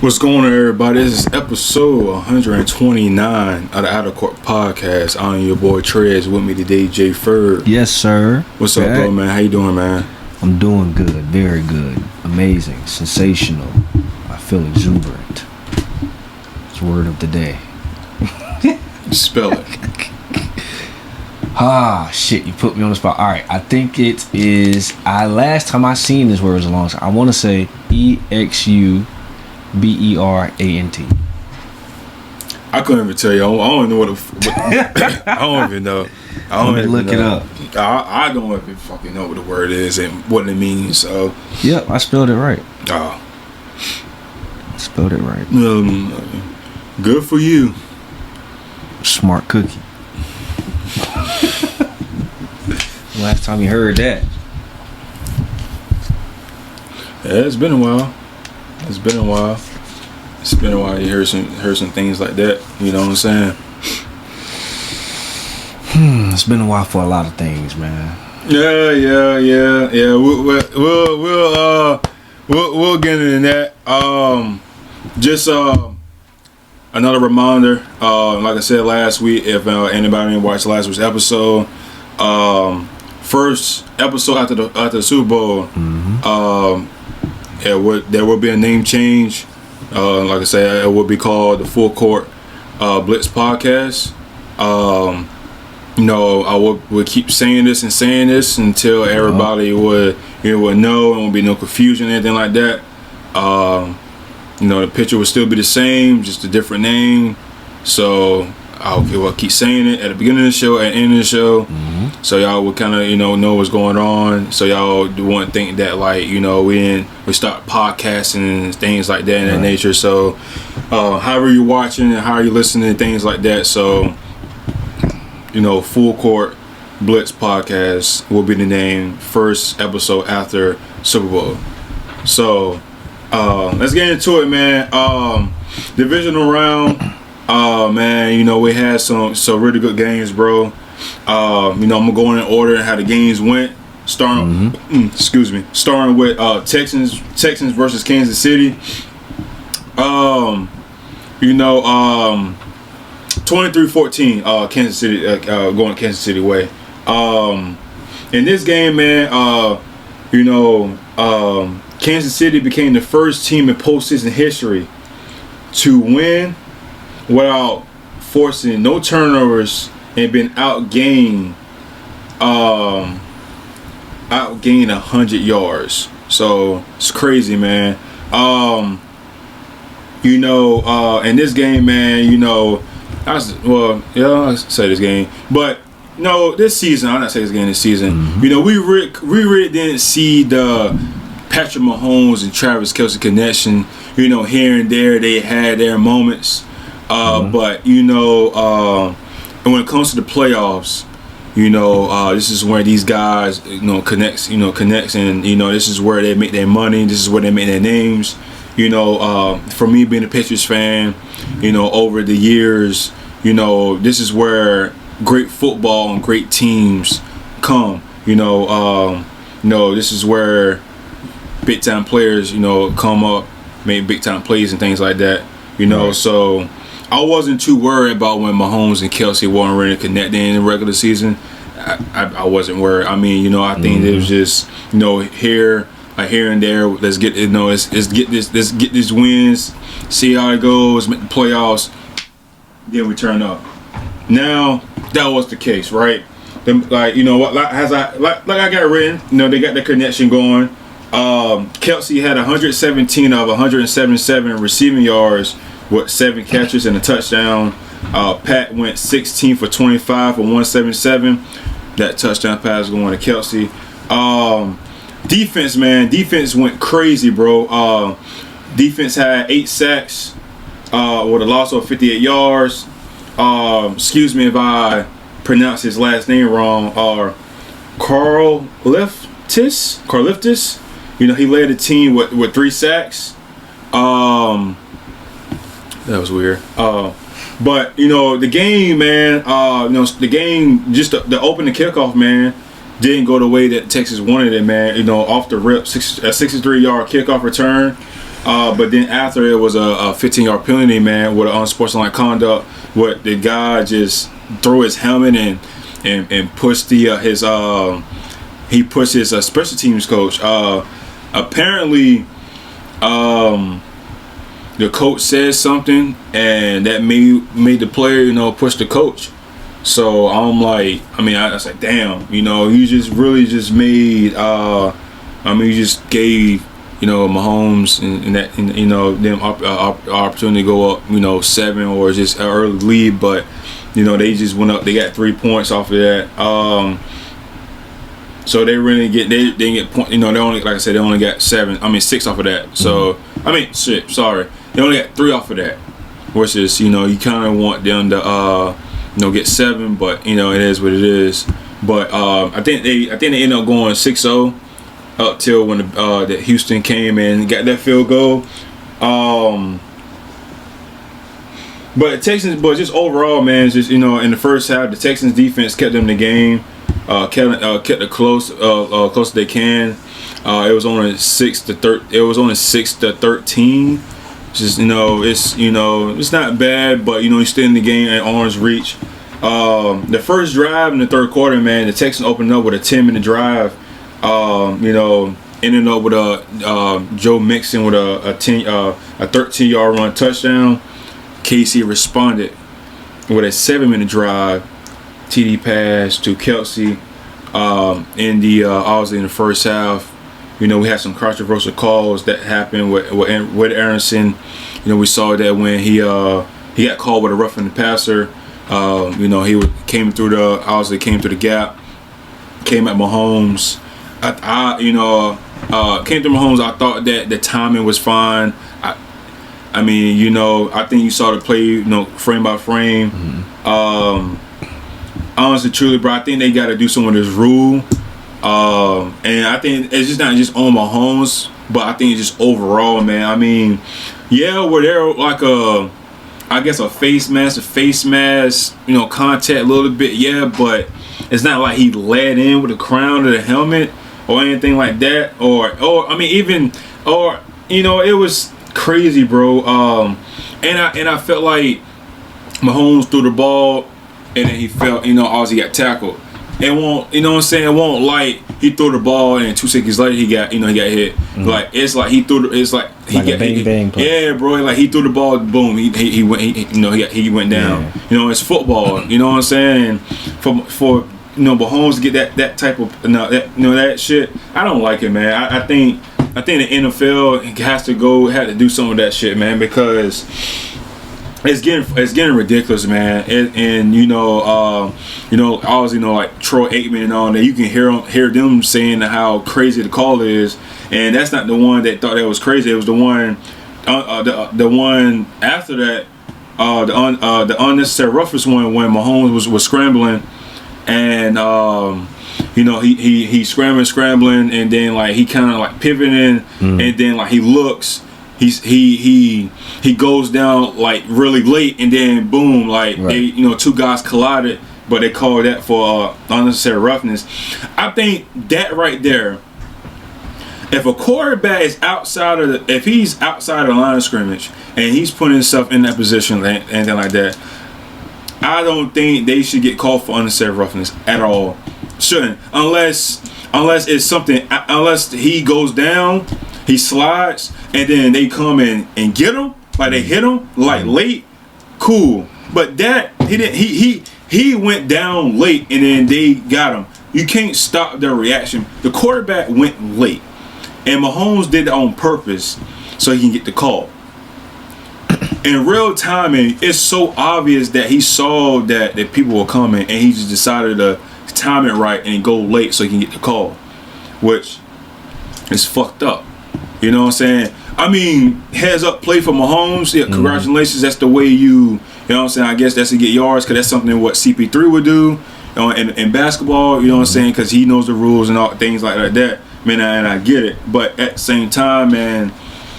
What's going on, everybody? This is episode 129 of the Outer Court Podcast. I'm your boy Trez. With me today, J. Ferg. Yes, sir. What's up, bro, man? How you doing, man? I'm doing good. Very good. Amazing. Sensational. I feel exuberant. It's word of the day. Spell it. Shit. You put me on the spot. All right. I think it is... last time I seen this word was a long time. I want to say EXUBERANT. I couldn't even tell you. I don't know I don't even know. I don't even look know. it up. I don't even fucking know what the word is and what it means. So. Yep, I spelled it right. Oh. I spelled it right. Good for you. Smart cookie. Last time you heard that. Yeah, it's been a while. It's been a while. You heard some things like that. You know what I'm saying? It's been a while for a lot of things, man. Yeah. We'll get into that. Just another reminder. Like I said last week, if anybody didn't watch last week's episode, first episode after the Super Bowl. Mm-hmm. There will be a name change. Like I said, it will be called the Full Court Blitz Podcast. I would keep saying this until everybody would know, and there won't be no confusion or anything like that. The picture will still be the same, just a different name. So I'll keep saying it at the beginning of the show, at the end of the show, so y'all will kind of know what's going on. So y'all won't think that we start podcasting and things like that in that nature. So however you're watching and how you're listening and things like that. So Full Court Blitz Podcast will be the name. First episode after Super Bowl. So let's get into it, man. Divisional round. Man, we had some really good games, bro. I'm gonna go in order and how the games went. Starting with Texans versus Kansas City. 23-14. Kansas City going Kansas City way. In this game, man, Kansas City became the first team in postseason history to win without forcing no turnovers and been outgained 100 yards. So it's crazy, man. In this game, man, I say this game, but this season, I'm not saying this game this season. Mm-hmm. We really didn't see the Patrick Mahomes and Travis Kelce connection. Here and there they had their moments. But when it comes to the playoffs, this is where these guys connects, and this is where they make their money. This is where they make their names. For me being a Patriots fan, over the years, this is where great football and great teams come. This is where big time players, come up, make big time plays and things like that. So I wasn't too worried about when Mahomes and Kelce weren't really connecting in the regular season. I wasn't worried. I mean, I think it was just, here and there. Let's get these wins, see how it goes, make the playoffs, then we turn up. Now that was the case, right? I got written. They got the connection going. Kelce had 117 of 177 receiving yards with 7 catches and a touchdown. Pat went 16 for 25 for 177. That touchdown pass going to Kelce. Defense, man. Defense went crazy, bro. Defense had 8 sacks with a loss of 58 yards. Excuse me if I pronounce his last name wrong. Karliftis. He led the team with 3 sacks. That was weird. But the game, man. The game, just the opening kickoff, man, didn't go the way that Texas wanted it, man. Off the rip, a 63-yard kickoff return. But then after it was a 15-yard penalty, man, with an unsportsmanlike conduct, where the guy just threw his helmet and pushed his special teams coach. Apparently, the coach said something, and that made the player, push the coach. So I'm like, I was like, damn, you just really just made, you just gave, Mahomes and them opportunity to go up, 7 or just an early lead, but they just went up. They got 3 points off of that. So they really they didn't get point. They only, like I said, they only got 6 off of that. So they only got 3 off of that. Versus you kind of want them to get 7, but it is what it is. But I think they ended up going 6-0 up till when the Houston came in and got that field goal. But Texans, but just overall, man, just in the first half, the Texans defense kept them in the game, kept it close as they can. It was only 6-13. It was only 6-13. Just it's not bad, but you're still in the game at arm's reach. The first drive in the third quarter, man, the Texans opened up with a 10-minute drive. Ending up with Joe Mixon with a 13-yard run touchdown. KC responded with a 7-minute drive, TD pass to Kelsey. Obviously in the first half, we had some controversial calls that happened with Aronson. We saw that when he got called with a roughing the passer. He came through the gap, came at Mahomes. Came through Mahomes. I thought that the timing was fine. I think you saw the play, frame by frame. Honestly, truly, bro, I think they got to do some of this rule. And I think it's just not just on Mahomes, but I think it's just overall, man. Were there like a face mask, contact a little bit, yeah, but it's not like he led in with the crown of the helmet or anything like that, it was crazy, bro. And I felt like Mahomes threw the ball and then he felt, obviously got tackled. It won't, it won't like he threw the ball and 2 seconds later he got hit. Mm-hmm. Like it's like he threw he got bang play. Yeah, bro. Like he threw the ball, boom. He went. He went down. Yeah. It's football. You know what I'm saying? For Mahomes to get that type of that shit. I don't like it, man. I think the NFL had to do some of that shit, man, because it's getting ridiculous, man. Obviously, like Troy Aikman and all that, you can hear them saying how crazy the call is, and that's not the one that thought that was crazy. It was the one, the one after that, the unnecessary roughness one when Mahomes was scrambling, and he scrambling, and then like he kind of like pivoting, and then like he looks. He goes down like really late, and then boom, like right. They, 2 guys collided, but they called that for unnecessary roughness. I think that right there, if a quarterback is if he's outside of the line of scrimmage and he's putting himself in that position, anything like that, I don't think they should get called for unnecessary roughness at all. Shouldn't, unless it's something, unless he goes down, he slides, and then they come in and get him, like they hit him like late, cool. But that he went down late, and then they got him. You can't stop their reaction. The quarterback went late, and Mahomes did that on purpose so he can get the call. In real timing, it's so obvious that he saw that people were coming, and he just decided to time it right and go late so he can get the call, which is fucked up. You know what I'm saying? Heads up play for Mahomes. Yeah, congratulations. That's the way you know what I'm saying? I guess that's to get yards, because that's something what CP3 would do in basketball. You know what I'm saying? Because he knows the rules and all things like that. Man, and I get it. But at the same time, man,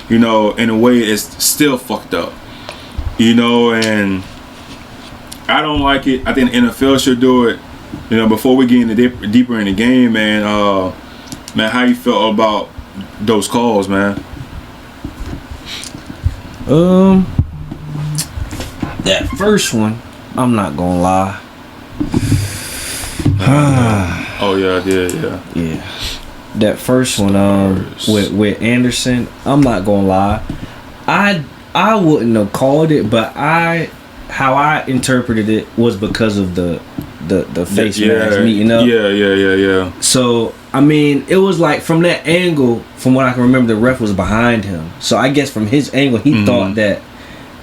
in a way, it's still fucked up. And I don't like it. I think the NFL should do it. Before we get into deeper in the game, man, how you felt about those calls, man? That first one, I'm not gonna lie. Oh yeah, I did. Yeah. Yeah. That first one, with Anderson, I'm not gonna lie. I wouldn't have called it, but how I interpreted it was because of the face mask meeting up. Yeah. So I mean, it was like from that angle, from what I can remember, the ref was behind him. So I guess from his angle, he thought that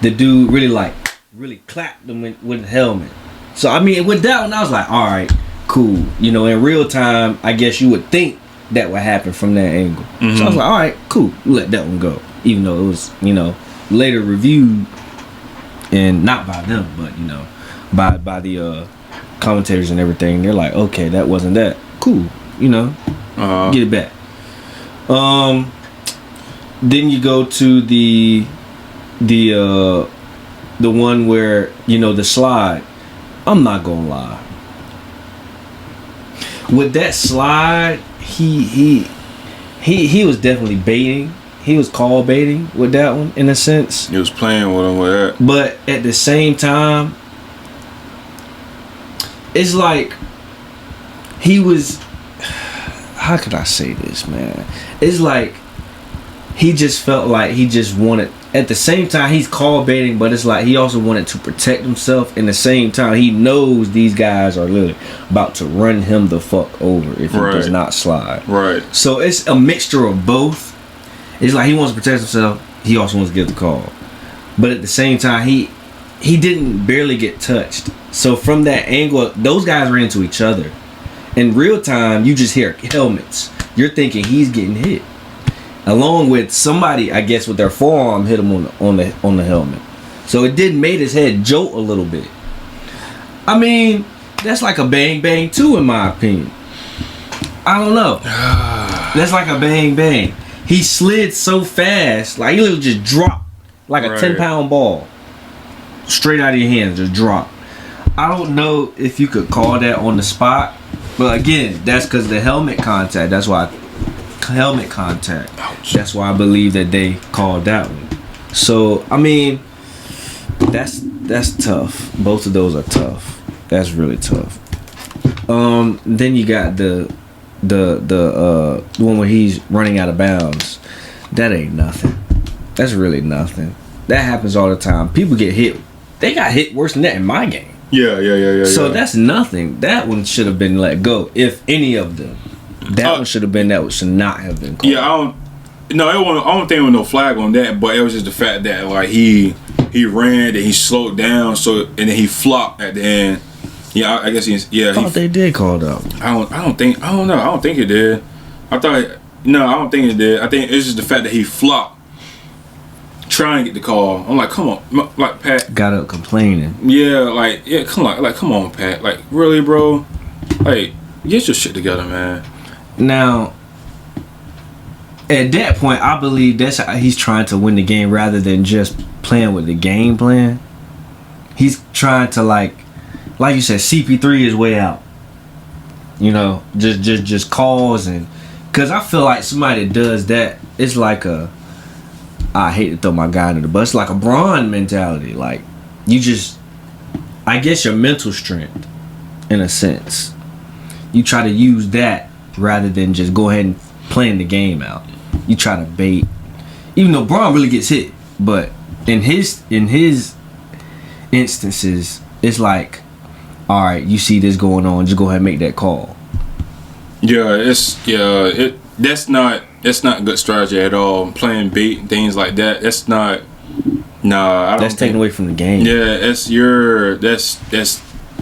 the dude really clapped him with the helmet. So I mean, with that one, I was like, all right, cool. You know, in real time, I guess you would think that would happen from that angle. So I was like, all right, cool, let that one go. Even though it was, later reviewed, and not by them, but by the commentators and everything. They're like, okay, that wasn't that cool. Get it back. Then you go to the one where the slide. I'm not gonna lie. With that slide, he was definitely baiting. He was call baiting with that one in a sense. He was playing with him with that. But at the same time, it's like he was. How could I say this, man? It's like he just felt like he just wanted. At the same time, he's call baiting, but it's like he also wanted to protect himself. In the same time, he knows these guys are literally about to run him the fuck over if he does not slide. Right. So it's a mixture of both. It's like he wants to protect himself. He also wants to give the call, but at the same time, he didn't barely get touched. So from that angle, those guys ran into each other. In real time, you just hear helmets. You're thinking he's getting hit, along with somebody, I guess, with their forearm hit him on the helmet. So it did made his head jolt a little bit. I mean, that's like a bang bang too, in my opinion. I don't know. That's like a bang bang. He slid so fast, like he literally just dropped like a 10-pound ball straight out of your hands, just dropped. I don't know if you could call that on the spot, but again, that's because of the helmet contact. That's why helmet contact. Ouch. That's why I believe that they called that one. So I mean, that's tough. Both of those are tough. That's really tough. Then you got the one where he's running out of bounds. That ain't nothing. That's really nothing. That happens all the time. People get hit. They got hit worse than that in my game. Yeah. So that's nothing. That one should have been let go. If any of them, that one should have been. That should not have been called. Yeah, I don't think there was no flag on that, but it was just the fact that like he ran and he slowed down, and then he flopped at the end. Yeah, I guess I thought they did call it out. I don't know. I don't think it did. I don't think it did. I think it's just the fact that he flopped trying to get the call. I'm like, come on, like Pat got up complaining. Come on, Pat. Like, really, bro? Like, get your shit together, man. Now, at that point, I believe that's how he's trying to win the game rather than just playing with the game plan. He's trying to like you said, CP3 is way out. Just calls and because I feel like somebody that does that, it's like I hate to throw my guy under the bus, like a Braun mentality. Like you just, I guess your mental strength, in a sense, you try to use that rather than just go ahead and playing the game out. You try to bait, even though Braun really gets hit, but in his instances, it's like, all right, you see this going on, just go ahead and make that call. That's not good strategy at all. Playing bait and things like that. That's not. Nah, I don't. That's taken away from the game. Yeah, that's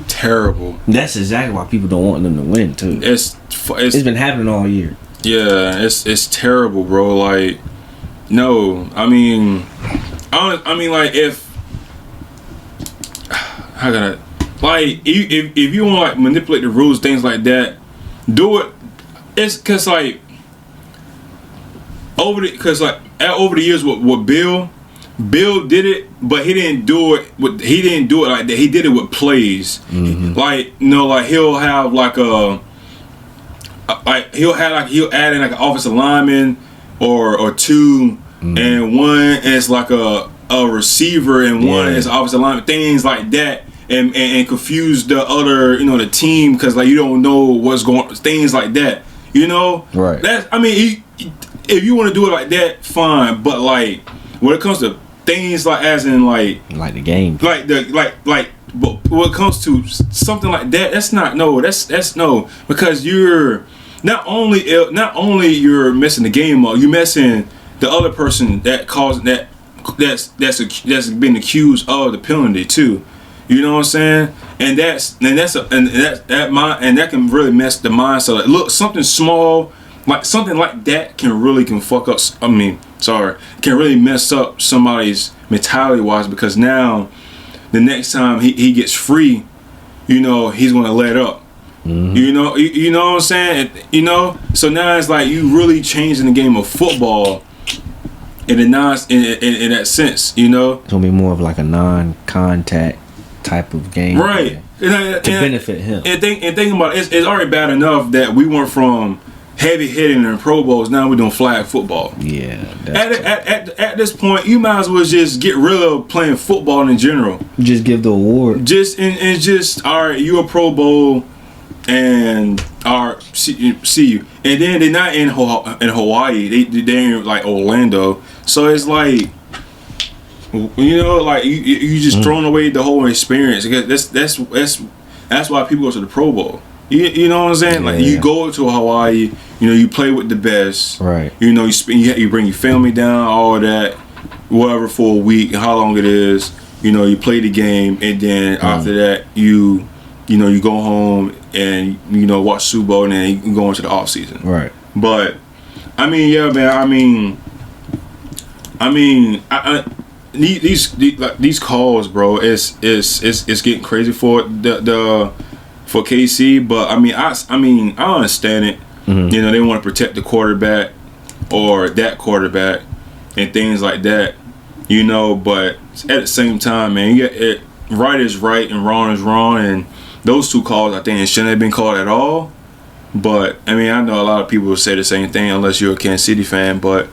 terrible. That's exactly why people don't want them to win too. It's been happening all year. Yeah, it's terrible, bro. Like, no, I mean, like if how can I, like if you want to like manipulate the rules, things like that, do it. It's because like over the years with Bill did it, but he didn't do it like that. He did it with plays. Mm-hmm. Like like he'll have like he'll add in like an offensive lineman or two, mm-hmm. and one is like a a receiver and one is offensive lineman, things like that, and confuse the other, the team because like you don't know what's going, things like that, Right. That's, I mean, if you want to do it like that, fine. But like when it comes to things like as in like the game, but when it comes to something like that, that's no, because you're not only you're messing the game up, you're messing the other person that caused that's been accused of the penalty too. You know what I'm saying? And that can really mess the mindset. Like, look, something small, like something like that can fuck up. Can really mess up somebody's mentality wise, because now the next time he gets free, he's gonna let up. Mm-hmm. You know what I'm saying? So now it's like you really changing the game of football in that sense. It's gonna be more of like a non-contact type of game, right? To benefit him. And think about it, it's already bad enough that we went from heavy hitting and Pro Bowls, now we're doing flag football. Yeah. At this point, you might as well just get rid of playing football in general. Just give the award. Just all right, you a Pro Bowl, and see you. And then they're not in Hawaii. They're in like Orlando. So it's like, like you just throwing away the whole experience. That's why people go to the Pro Bowl. You know what I'm saying? Like you go to Hawaii, you play with the best. Right. You bring your family down, all of that, whatever, for a week, how long it is. You play the game, and then after that you go home and watch Super Bowl, and then you can go into the off season. Right. But I mean, yeah, man. I mean, these calls, bro, it's getting crazy for for KC. But I mean, I understand it. Mm-hmm. They want to protect the quarterback or that quarterback and things like that. But at the same time, man, right is right and wrong is wrong, and those two calls, I think, shouldn't have been called at all. But I mean, I know a lot of people will say the same thing unless you're a Kansas City fan. But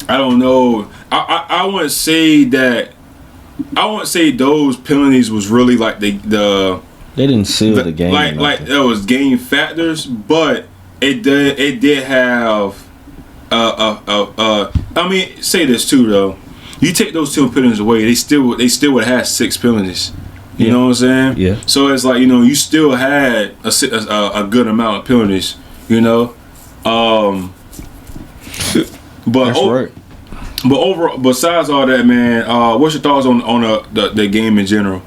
I don't know. I wouldn't say that. I wouldn't say those penalties was really like they didn't seal the game. Like there was game factors, but it did have. I mean, say this too though. You take those two penalties away, they still would have 6 penalties. You know what I'm saying? Yeah. So it's like you still had a good amount of penalties. But that's right. But besides all that, man, what's your thoughts on the game in general?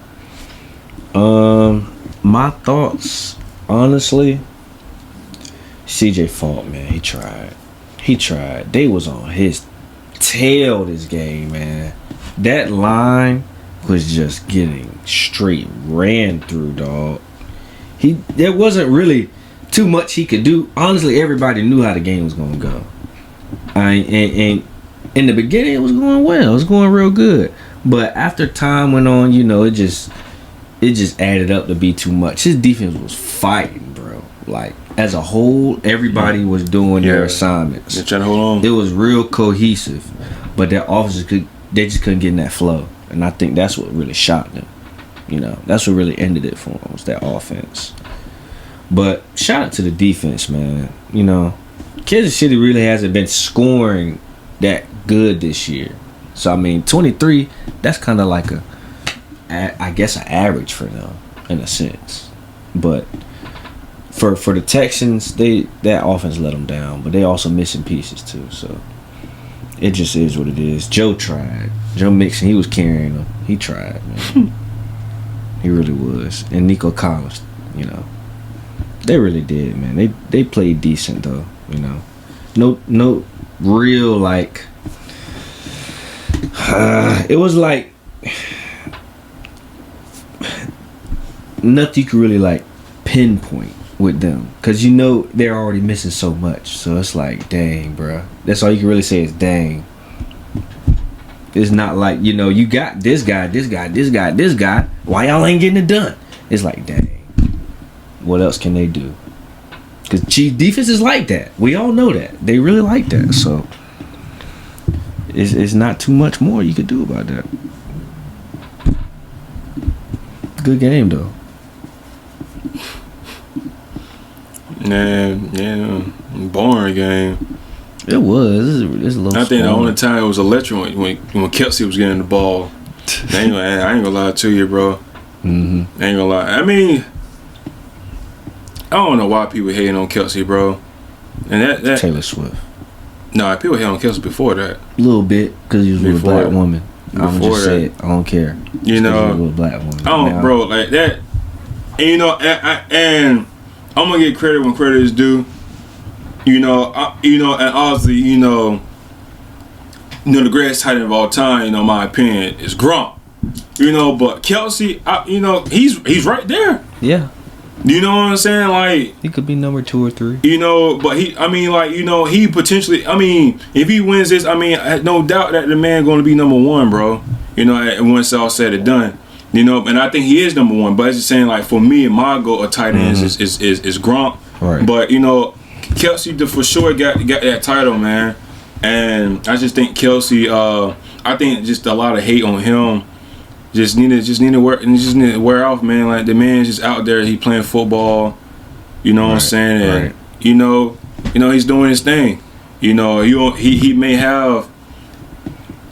My thoughts, honestly, CJ fought, man. He tried. They was on his tail this game, man. That line was just getting straight ran through, dog. There wasn't really too much he could do. Honestly, everybody knew how the game was gonna go. And in the beginning, it was going well. It was going real good. But after time went on, it just added up to be too much. His defense was fighting, bro. Like, as a whole, everybody was doing their assignments. They're trying to hold on. It was real cohesive. But their offenses just couldn't get in that flow. And I think that's what really shocked them. That's what really ended it for them, was that offense. But shout out to the defense, man. Kansas City really hasn't been scoring that good this year. So, I mean, 23, that's kind of like I guess an average for them in a sense. But for the Texans, that offense let them down, but they also missing pieces too. So it just is what it is. Joe tried. Joe Mixon, he was carrying them. He tried, man. He really was. And Nico Collins, they really did, man. They played decent though. No real like. It was like nothing you could really like pinpoint with them, because they're already missing so much. So it's like, dang, bro. That's all you can really say is dang. It's not like you got this guy. Why y'all ain't getting it done? It's like, dang. What else can they do? Because Chief defense is like that. We all know that. They really like that. So it's not too much more you could do about that. Good game though. Yeah, boring game. It was. It's a little. I think the only time it was electric when Kelsey was getting the ball. I ain't gonna lie to you, bro. Mm-hmm. I ain't gonna lie. I mean, I don't know why people hating on Kelsey, bro. And that Taylor Swift. No, people hate on Kelsey before that. A little bit because he was with a black woman. I'm just saying, I don't care. You know, with a black woman. I don't, bro, like that. And you know, and I'm gonna get credit when credit is due. You know, and obviously, you know, the greatest tight end of all time. You know, my opinion is Gronk. You know, but Kelsey, you know, he's right there. Yeah. You know what I'm saying? Like, he could be number 2 or 3. You know, but he potentially, if he wins this, no doubt that the man going to be number 1, bro. You know, once all said and done. You know, and I think he is number 1. But it's just saying, like, for me, my goal of tight ends is Gronk. Right. But you know, Kelsey for sure got that title, man. And I just think Kelsey, I think just a lot of hate on him. Just need to wear off, man. Like, the man's just out there, he playing football. You know what I'm saying? And you know, he's doing his thing. You know, he may have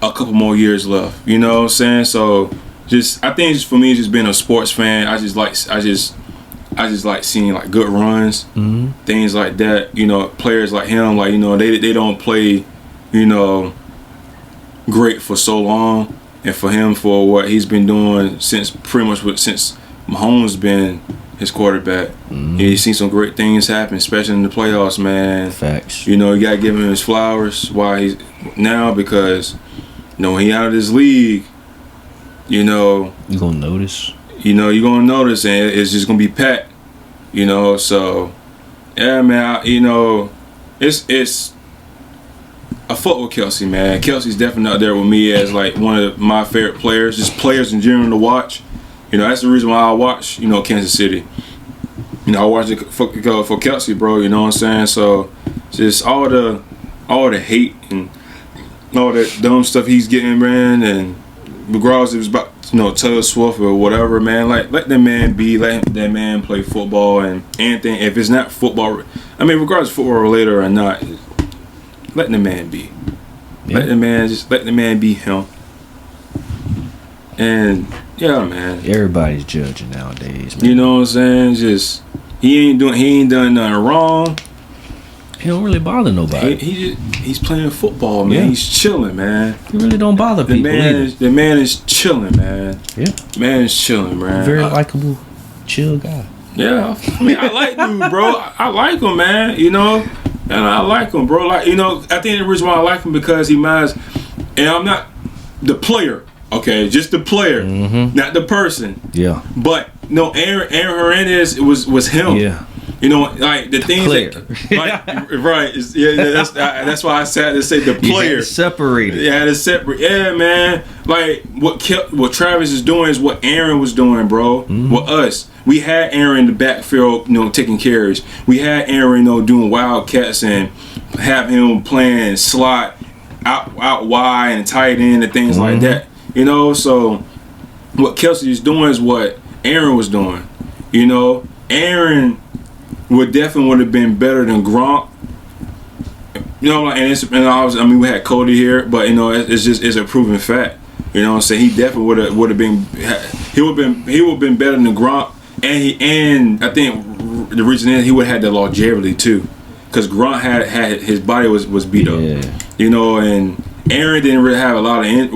a couple more years left. You know what I'm saying? So I think just for me, just being a sports fan, I just like seeing like good runs, things like that. You know, players like him, like, you know, they don't play, you know, great for so long. And for him, for what he's been doing since Mahomes been his quarterback, he's seen some great things happen, especially in the playoffs, man. Facts. You know, you gotta give him his flowers. Why he's now? Because, you know, when he out of this league, you know, you gonna notice. You know, you're gonna notice, and it's just gonna be pat. You know, so yeah, man. You know, it's. I fuck with Kelsey, man. Kelsey's definitely up there with me as like one of my favorite players, just players in general to watch. You know, that's the reason why I watch, you know, Kansas City. You know, I watch it for Kelsey, bro. You know what I'm saying? So just all the hate and all that dumb stuff he's getting, man. And regardless if it's about, you know, Taylor Swift or whatever, man. Like, let that man be. Let that man play football and anything. If it's not football, regardless of football related or not. Let the man be. Yeah. Let the man be him. And yeah, man. Everybody's judging nowadays, man. You know what I'm saying? Just he ain't done nothing wrong. He don't really bother nobody. He's playing football, man. Yeah. He's chilling, man. He really don't bother people. The man is chilling, man. Yeah. Man is chilling, man. Very likable, chill guy. Yeah. I like dude, bro. I like him, man. You know. And I like him, bro. Like, you know, I think the reason why I like him because he minds, and I'm not the player, okay, just the player, not the person. Yeah. But no, Aaron Hernandez was him. Yeah. You know, like the things, right? That's why I said to say the player. You separate it. Yeah, to separate. Yeah, man. Like what Travis is doing is what Aaron was doing, bro. With us. We had Aaron in the backfield, you know, taking carries. We had Aaron, you know, doing wildcats and have him playing slot out wide and tight end and things like that. You know, so what Kelsey is doing is what Aaron was doing. You know, Aaron would have been better than Gronk. You know, like, and we had Cody here, but you know, it's a proven fact. You know what I'm saying? He definitely would have been. He would have been better than Gronk. And I think the reason is he would have had the longevity too, because Grunt had his body was beat up, you know, and Aaron didn't really have a lot of he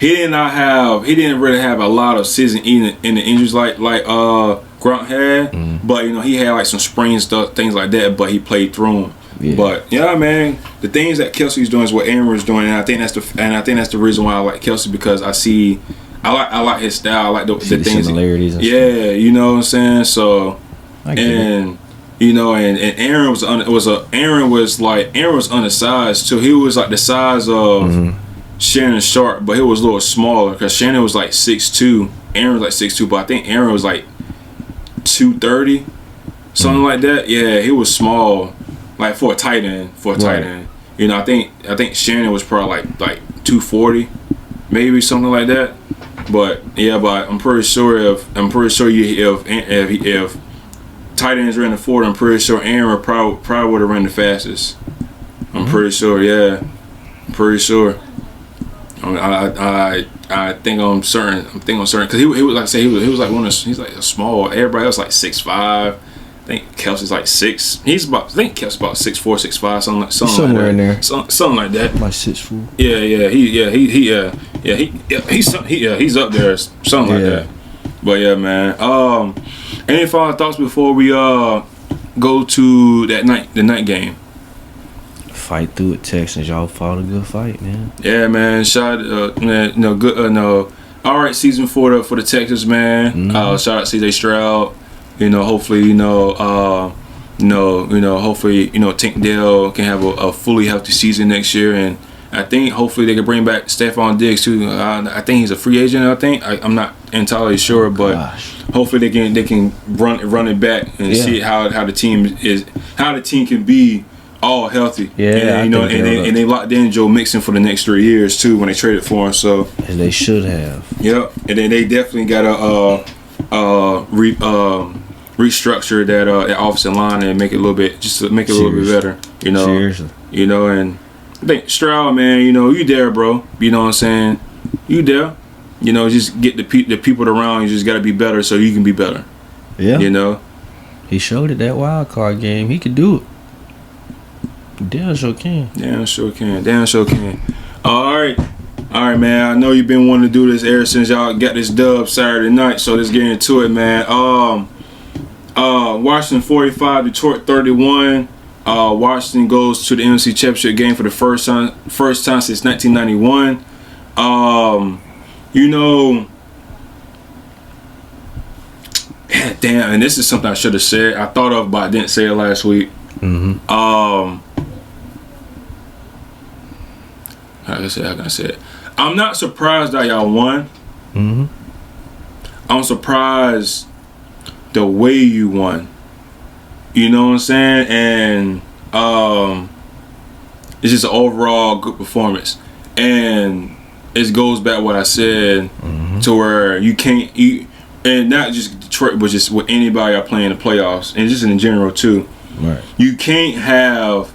didn't really have a lot of season in the injuries like Grunt had, but you know he had like some sprain stuff, things like that, but he played through them. Yeah. But yeah, man, the things that Kelsey's doing is what Aaron was doing, and I think that's the reason why I like Kelsey, because I like his style. I like the things, similarities. And stuff. You know what I'm saying. So, you know, and Aaron was undersized too. He was like the size of Shannon Sharp, but he was a little smaller because Shannon was like 6'2". Aaron was like 6'2", but I think Aaron was like 230, something like that. Yeah, he was small, like for a tight end. You know, I think Shannon was probably like 240, maybe something like that. But yeah, but I'm pretty sure if tight ends ran the 40, I'm pretty sure Aaron probably would have ran the fastest. I'm pretty sure. Yeah, I'm pretty sure. I think I'm certain. Because he was like I say he was like he's like a small. Everybody else like 6'5". I think Kelsey's like 6. I think Kelsey's about 6'4", 6'5", something somewhere like in that. there. Something like that. Like 6'4". He's up there. Something like that. But yeah, man. Any final thoughts before we go to the night game? Fight through it, Texans. Y'all fought a good fight, man. Yeah, man. Shout good. All right, season for the Texans, man. Shout out CJ Stroud. Hopefully, hopefully, Tank Dell can have a fully healthy season next year, and I think hopefully they can bring back Stephon Diggs too. I think he's a free agent. I'm not entirely sure, but hopefully they can run it back and see how the team can be all healthy. Yeah, and they locked in Joe Mixon for the next 3 years too when they traded for him. So as they should have. Yep, and then they definitely got to restructure that offensive line and make it a little bit better. Seriously. And I think Stroud, man, you there, bro. You know what I'm saying? You there. Just get the people around. You just got to be better so you can be better. Yeah. He showed it that wild card game. He could do it. Damn sure can. All right, man. I know you've been wanting to do this ever since y'all got this dub Saturday night. So let's get into it, man. Washington 45, Detroit 31. Washington goes to the NFC Championship game for the first time since 1991. Damn, and this is something I should have said. I thought of, but I didn't say it last week. How can I say it? I'm not surprised that y'all won. I'm surprised the way you won. You know what I'm saying? And it's just an overall good performance. And it goes back what I said to where you can't and not just Detroit, but just with anybody I play in the playoffs and just in general too. Right. You can't have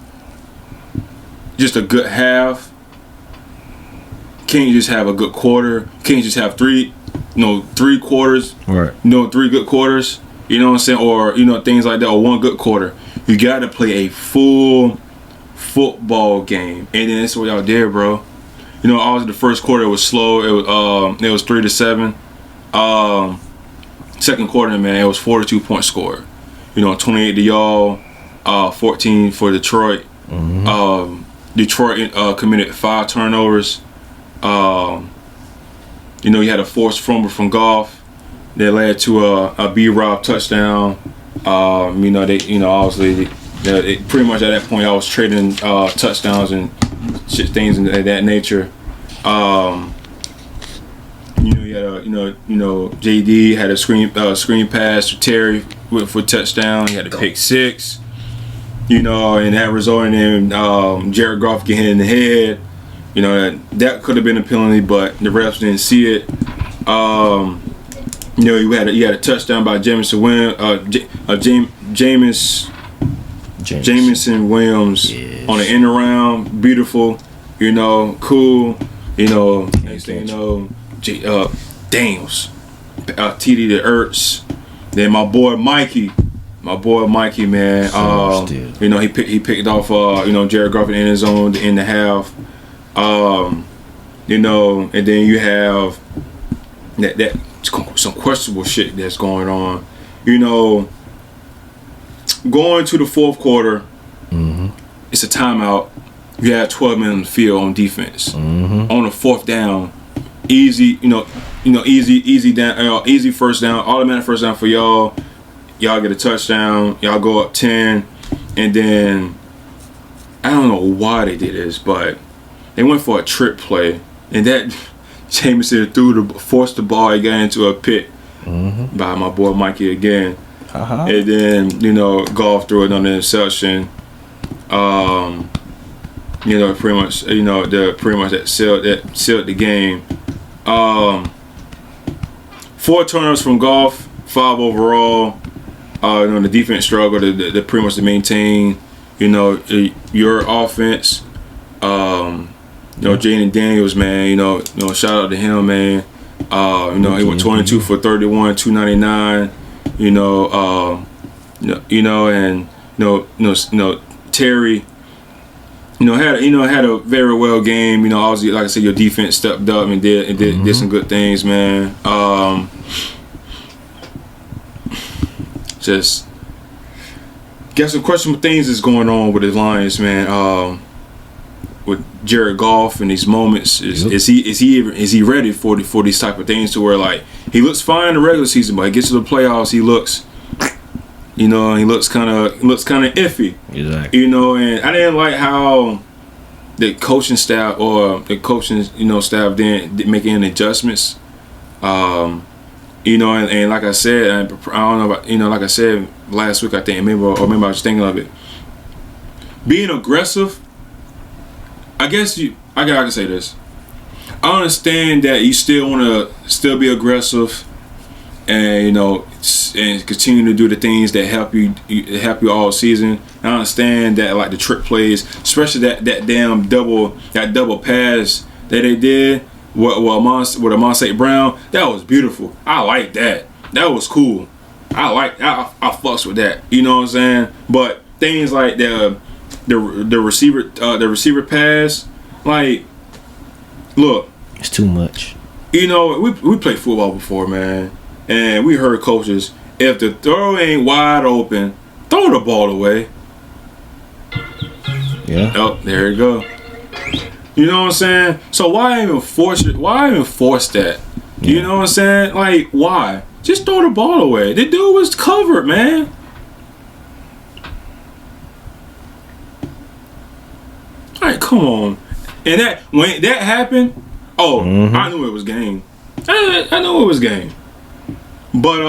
just a good half. Can't just have a good quarter. Can't just have three quarters. Right. 3 good quarters. You know what I'm saying? Or, things like that. Or 1 good quarter. You got to play a full football game. And then that's what y'all did, bro. Obviously the first quarter was slow. It was 3-7. Second quarter, man, it was 42-point score. 28 to y'all, 14 for Detroit. Detroit committed 5 turnovers. You had a forced fumble from Goff that led to a B-Rob touchdown. Obviously, pretty much at that point I was trading touchdowns and things of that nature. JD had a screen pass to Terry for touchdown. He had a pick 6. And that resulted in Jared Goff getting hit in the head. That could have been a penalty, but the refs didn't see it. You had a touchdown by Jamison Williams on the end around. Beautiful, cool. Next thing you know, Daniels, TD to Ertz. Then my boy Mikey, man. He picked off Jared Goff in his zone in the half. And then you have that some questionable shit that's going on. Going to the fourth quarter, it's a timeout. You have 12 men on the field on defense. On the fourth down, easy down, easy first down, automatic first down for y'all. Y'all get a touchdown. Y'all go up 10, and then I don't know why they did this, but they went for a trick play, and that Jameson forced the ball again into a pick by my boy Mikey again. And then Goff threw another interception. You know, pretty much. You know, that sealed the game. 4 turnovers from Goff, 5 overall. You know, the defense struggled to pretty much to maintain. You know, your offense. You know, Jaden Daniels, man. You know, shout out to him, man. You know, he went 22 for 31, 299. You know, Terry. You know, had a very well game. You know, obviously, like I said, your defense stepped up and did some good things, man. Just got some questionable things that's going on with the Lions, man. With Jared Goff and these moments, is he ready for these type of things to where like he looks fine in the regular season, but he gets to the playoffs, he looks kind of iffy. Exactly. You know, and I didn't like how the coaching staff staff didn't make any adjustments. You know, and like I said, I don't know about, you know, like I said last week, I think maybe I was thinking of it. Being aggressive. I guess I can say this. I understand that you still want to be aggressive, and you know, and continue to do the things that help you all season. I understand that, like the trick plays, especially that damn double pass that they did with Amon-St. Brown. That was beautiful. I like that. That was cool. I fucks with that. You know what I'm saying? But things like the receiver pass, like, look, it's too much. You know, we played football before, man, and we heard coaches, if the throw ain't wide open, throw the ball away. Yeah. Oh, there you go. You know what I'm saying? So why even force it? Why even force that? Yeah. You know what I'm saying? Like, why? Just throw the ball away. The dude was covered, man. Like, come on. And when that happened, I knew it was game. I knew it was game. But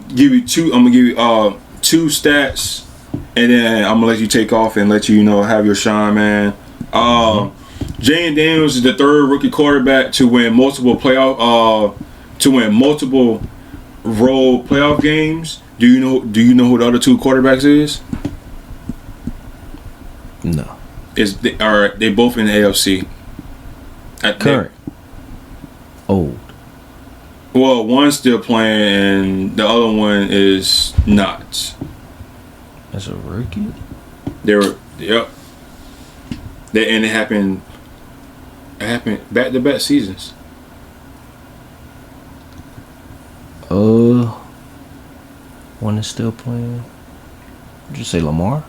give you two. I'm gonna give you two stats, and then I'm gonna let you take off and let you have your shine, man. Jane Daniels is the third rookie quarterback to win multiple road playoff games. Do you know who the other two quarterbacks is? No. They both in the AFC? Current. Old. Well, one's still playing and the other one is not. That's a rookie? Yep. And it happened back-to-back seasons. One is still playing. Did you say Lamar?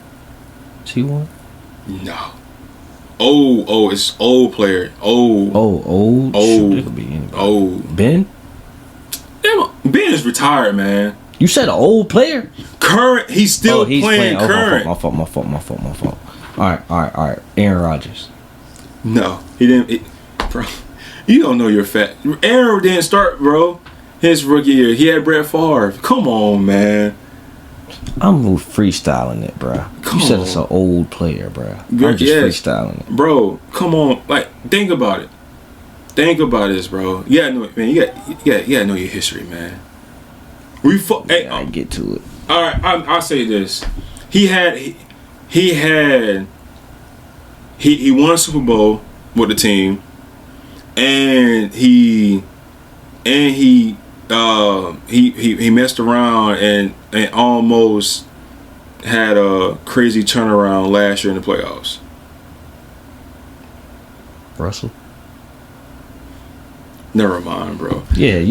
Is he one? No. It's old player. Old. Shoot, it could be anybody. Old. Ben? Ben is retired, man. You said an old player? Current. He's still playing current. My fault. All right. Aaron Rodgers. No, he didn't. Bro, you don't know your fact. Aaron didn't start, bro. His rookie year, he had Brett Favre. Come on, man. I'm freestyling it, bro. You said it's an old player, bro. I'm just freestyling it, bro. Come on, like think about it. Think about this, bro. You gotta know, man. You gotta know your history, man. I get to it. All right, I'll say this. He won a Super Bowl with the team, and he messed around and almost had a crazy turnaround last year in the playoffs. Russell. Never mind, bro. Yeah,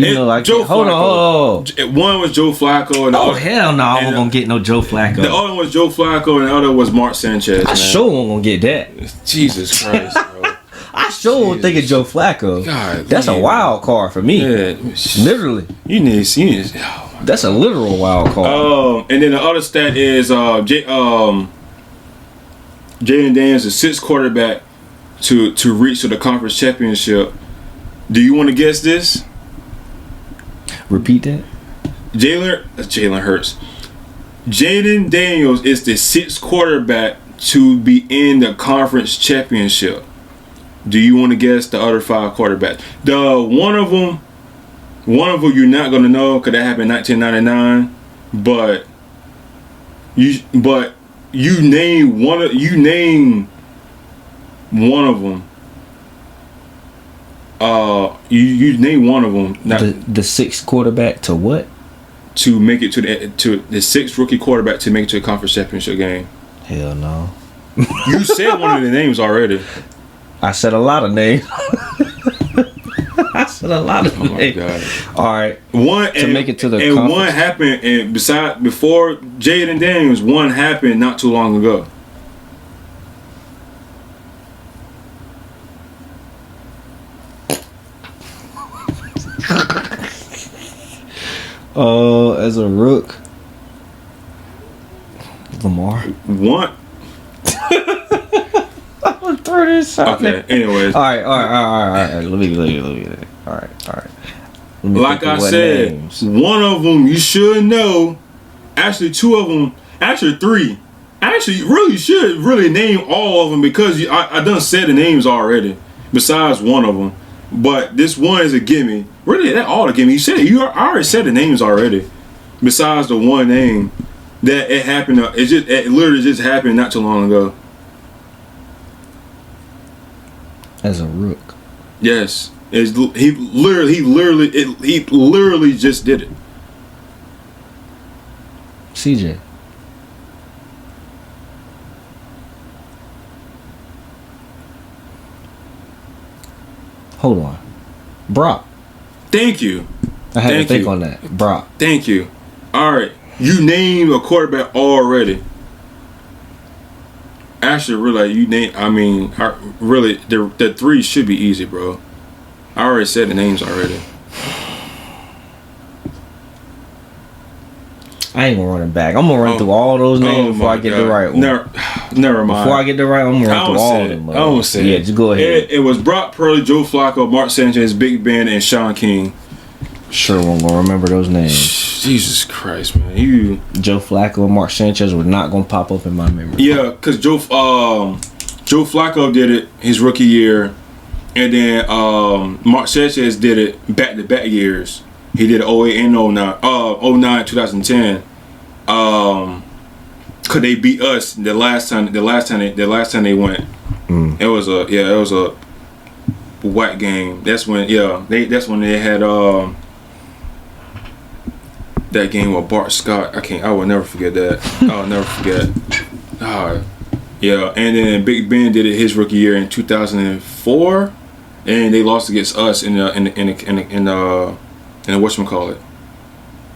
hold on. One was Joe Flacco, and hell no, I wasn't gonna get no Joe Flacco. The other one was Joe Flacco, and the other was Mark Sanchez. I sure wasn't gonna get that. Jesus Christ, bro. I sure was thinking Joe Flacco. God, that's a wild card for me. Yeah, literally. You need. That's a literal wild card. And then the other stat is Jaden Daniels is sixth quarterback to reach to the conference championship. Do you want to guess this? Repeat that. Jalen Hurts. Jaden Daniels is the 6th quarterback to be in the conference championship. Do you want to guess the other 5 quarterbacks? One of them you're not gonna know because that happened in 1999. But you name one of them. You name one of them. The 6th quarterback to what? To make it to the 6th rookie quarterback to make it to a conference championship game. Hell no. You said one of the names already. I said a lot of names. I said a lot of names. Oh my God. All right. Make it to the conference. One happened, and before Jaden Daniels, one happened not too long ago. As a rook, Lamar. One. I'm gonna throw this out. Okay. Anyways. All right. Let me. All right. Like I said, names. One of them you should know. Actually, 2 of them. Actually, 3. Actually, really should really name all of them because I done said the names already. Besides one of them, but this one is a gimme. Really, that all a gimme. You said I already said the names already. Besides the one name that it happened. It literally just happened not too long ago. As a rook. Yes. He literally just did it. CJ. Hold on. Brock. Thank you. I had to think on that. Brock. Thank you. All right. You named a quarterback already. Actually, really, the 3 should be easy, bro. I already said the names already. I ain't gonna run it back. I'm gonna run through all those names before I get the right one. Never mind. Before I get the right one, I'm gonna run through all of them. I don't say it. Yeah, just go ahead. It was Brock Purdy, Joe Flacco, Mark Sanchez, Big Ben, and Sean King. Sure won't gonna remember those names. Jesus Christ, man. Joe Flacco and Mark Sanchez were not gonna pop up in my memory. Yeah, because Joe Flacco did it his rookie year, and then Mark Sanchez did it back-to-back years. He did 08 and 09, 2010. Cause they beat us the last time they went. It was a white game. That's when they had that game with Bart Scott. I will never forget that. I'll never forget. Yeah, and then Big Ben did it his rookie year in 2004, and they lost against us in the whatchamacallit.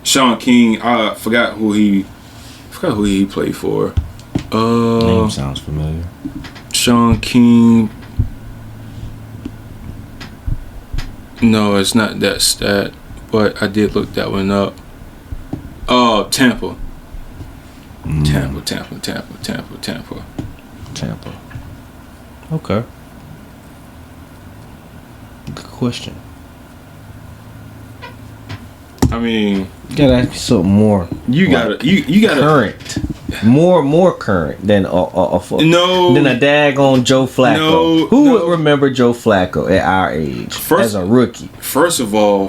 Sean King, I forgot who he played for. Name sounds familiar. Sean King. No, it's not that stat, but I did look that one up. Tampa. Tampa. Okay. Good question. I mean, you gotta ask me something more. You gotta current, more current than a daggone Joe Flacco. Who would remember Joe Flacco at our age as a rookie? First of all,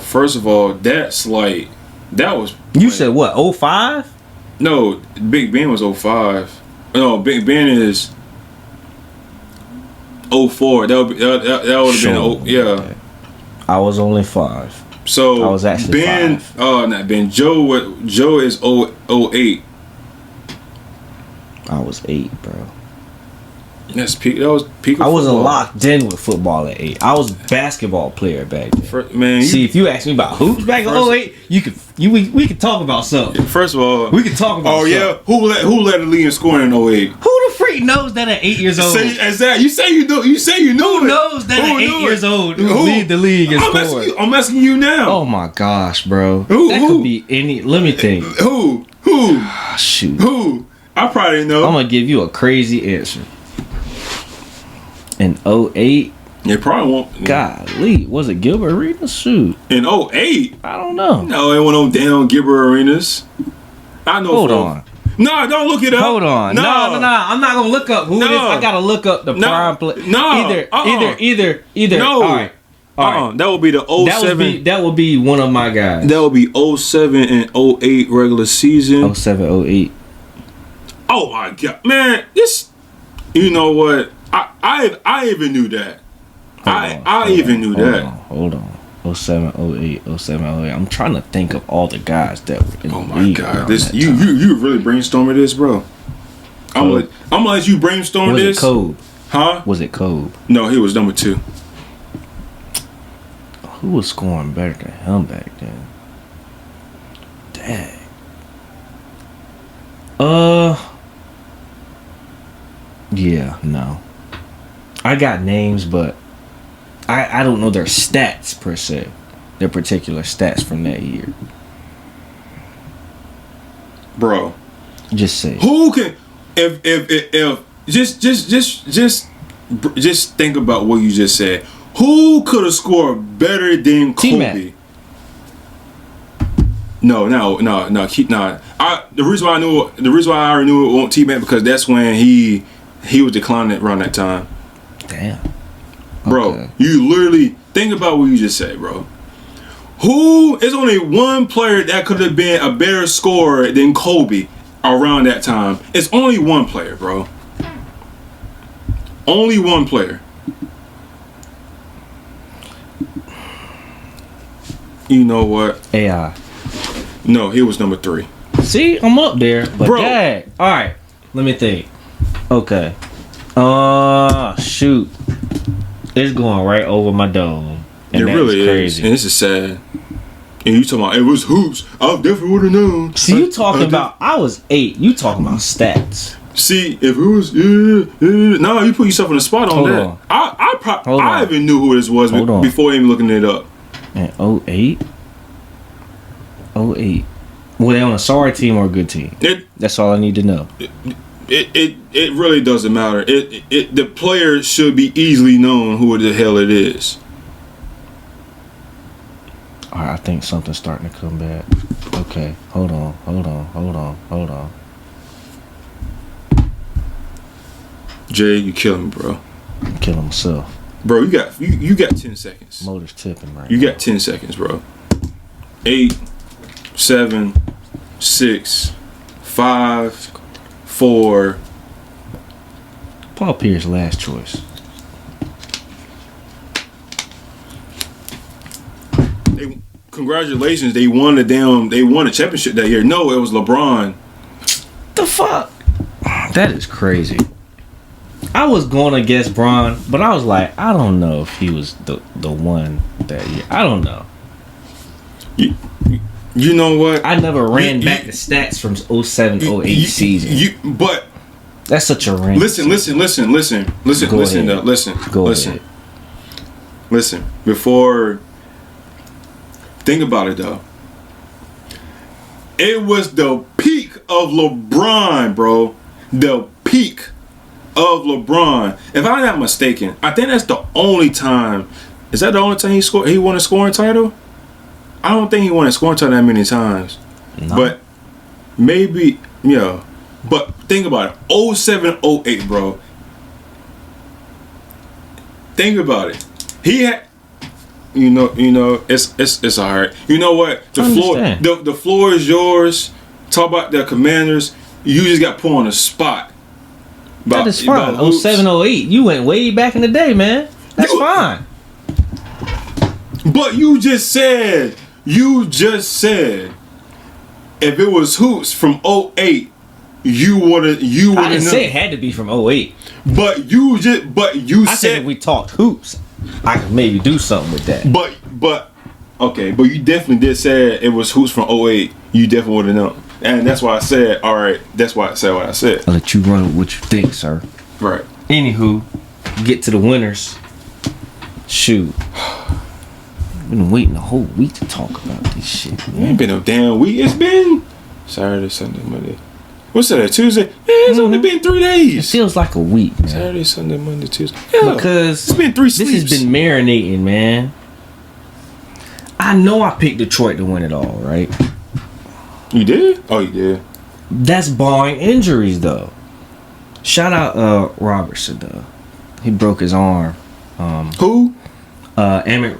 that's like that was. You said what? 05? No, Big Ben was 05. No, Big Ben is 04. That would have been yeah. I was only 5. So I was actually Ben, 5. Not Ben. Joe is 08. I was 8, bro. That's peak. That was peak. I wasn't locked in with football at 8. I was a basketball player back then. If you ask me about hoops back in 08, we could talk about something. First of all, we could talk about. Yeah, who led the league in scoring in 08? Who the freak knows that at 8 years old? You say you know. Who knows that at 8 years old lead the league in scoring? I'm asking you now. Oh my gosh, bro. That could be any. Let me think. Who? Shoot. Who? I probably know. I'm gonna give you a crazy answer. In 08? It probably won't. Golly, was it Gilbert Arenas? Shoot. In 08? I don't know. No, it went on down Gilbert Arenas. I know. Hold on. No, don't look it up. Hold on. No. I'm not gonna look up who it is. I gotta look up the prime play. No. Either. No. All right. That would be the 07. That would be one of my guys. That would be 07 and 08 regular season. 07, 08. Oh my god, man! This, you know what? I even knew that. I even knew that. Hold on. 07, 08, 07, 08. I'm trying to think of all the guys that were in the league. Oh my god, this you really brainstorming this, bro. I'm gonna let you brainstorm this. Was it Kobe? Huh? Was it Kobe? No, he was number 2. Who was scoring better than him back then? Dang. Yeah, no. I got names, but I don't know their stats per se. Their particular stats from that year. Bro. Just say. Who can if just think about what you just said. Who could have scored better than Kobe? T-Mac. No. The reason why I already knew it wasn't T-Mac because that's when he was declining around that time. Damn. Bro, Okay. you literally think about what you just said, bro. Who is only one player that could have been a better scorer than Kobe around that time? It's only one player, bro. Only one player. You know what? AI. No, he was number 3. See, I'm up there, but Bro. dang. All right, let me think. Okay. Shoot. It's going right over my dome. And It really is. crazy. And this is sad. And you talking about it was hoops. I definitely would have known. See, you talking about I was 8. You talking about stats. See, if it was no, you put yourself on the spot on Hold that. on. I even knew who this was before even looking it up. And 08? 08. Were they on a sorry team or a good team? That's all I need to know. It really doesn't matter. The player should be easily known who the hell it is. Alright, I think something's starting to come back. Okay, hold on. Jay, you killing me, bro. I'm killing myself. Bro, you got 10 seconds. Motor's tipping right You now. got 10 seconds, bro. 8, 7, 6, 5, 4. Paul Pierce, last choice. Congratulations, they won the championship that year. No, it was LeBron. The fuck? That is crazy. I was going to guess Bron, but I was like, I don't know if he was the one that year. I don't know. You know what? I never ran back the stats from 07, 08 season. But that's such a random. Listen. Go ahead. Listen. Before, think about it though. It was the peak of LeBron, bro. The peak of LeBron. If I'm not mistaken, I think that's the only time. Is that the only time he won a scoring title? I don't think he won a scoring title that many times. No. But maybe, yeah. But think about it. 07, 08, bro. Think about it. He had, you know, it's alright. You know what? The floor is yours. Talk about the Commanders. You just got put on the spot. That is fine. 07, 08. You went way back in the day, man. That's fine. But you just said, if it was hoops from 08, you would have. I didn't say it had to be from 08. But you said if we talked hoops, I could maybe do something with that. But okay, but you definitely did say it was hoops from 08. You definitely would have known. And that's why I said, all right, that's why I said what I said. I'll let you run with what you think, sir. Right. Anywho, get to the winners. Shoot. I've been waiting a whole week to talk about this shit, man. It ain't been no damn week. It's been Saturday, Sunday, Monday. What's that, Tuesday? Man, it's only been 3 days. It feels like a week, man. Saturday, Sunday, Monday, Tuesday. Yeah, because it's been 3 sleeps. This has been marinating, man. I know I picked Detroit to win it all, right? You did? Oh, you did. That's barring injuries, though. Shout out Robertson, though. He broke his arm. Who? Emmett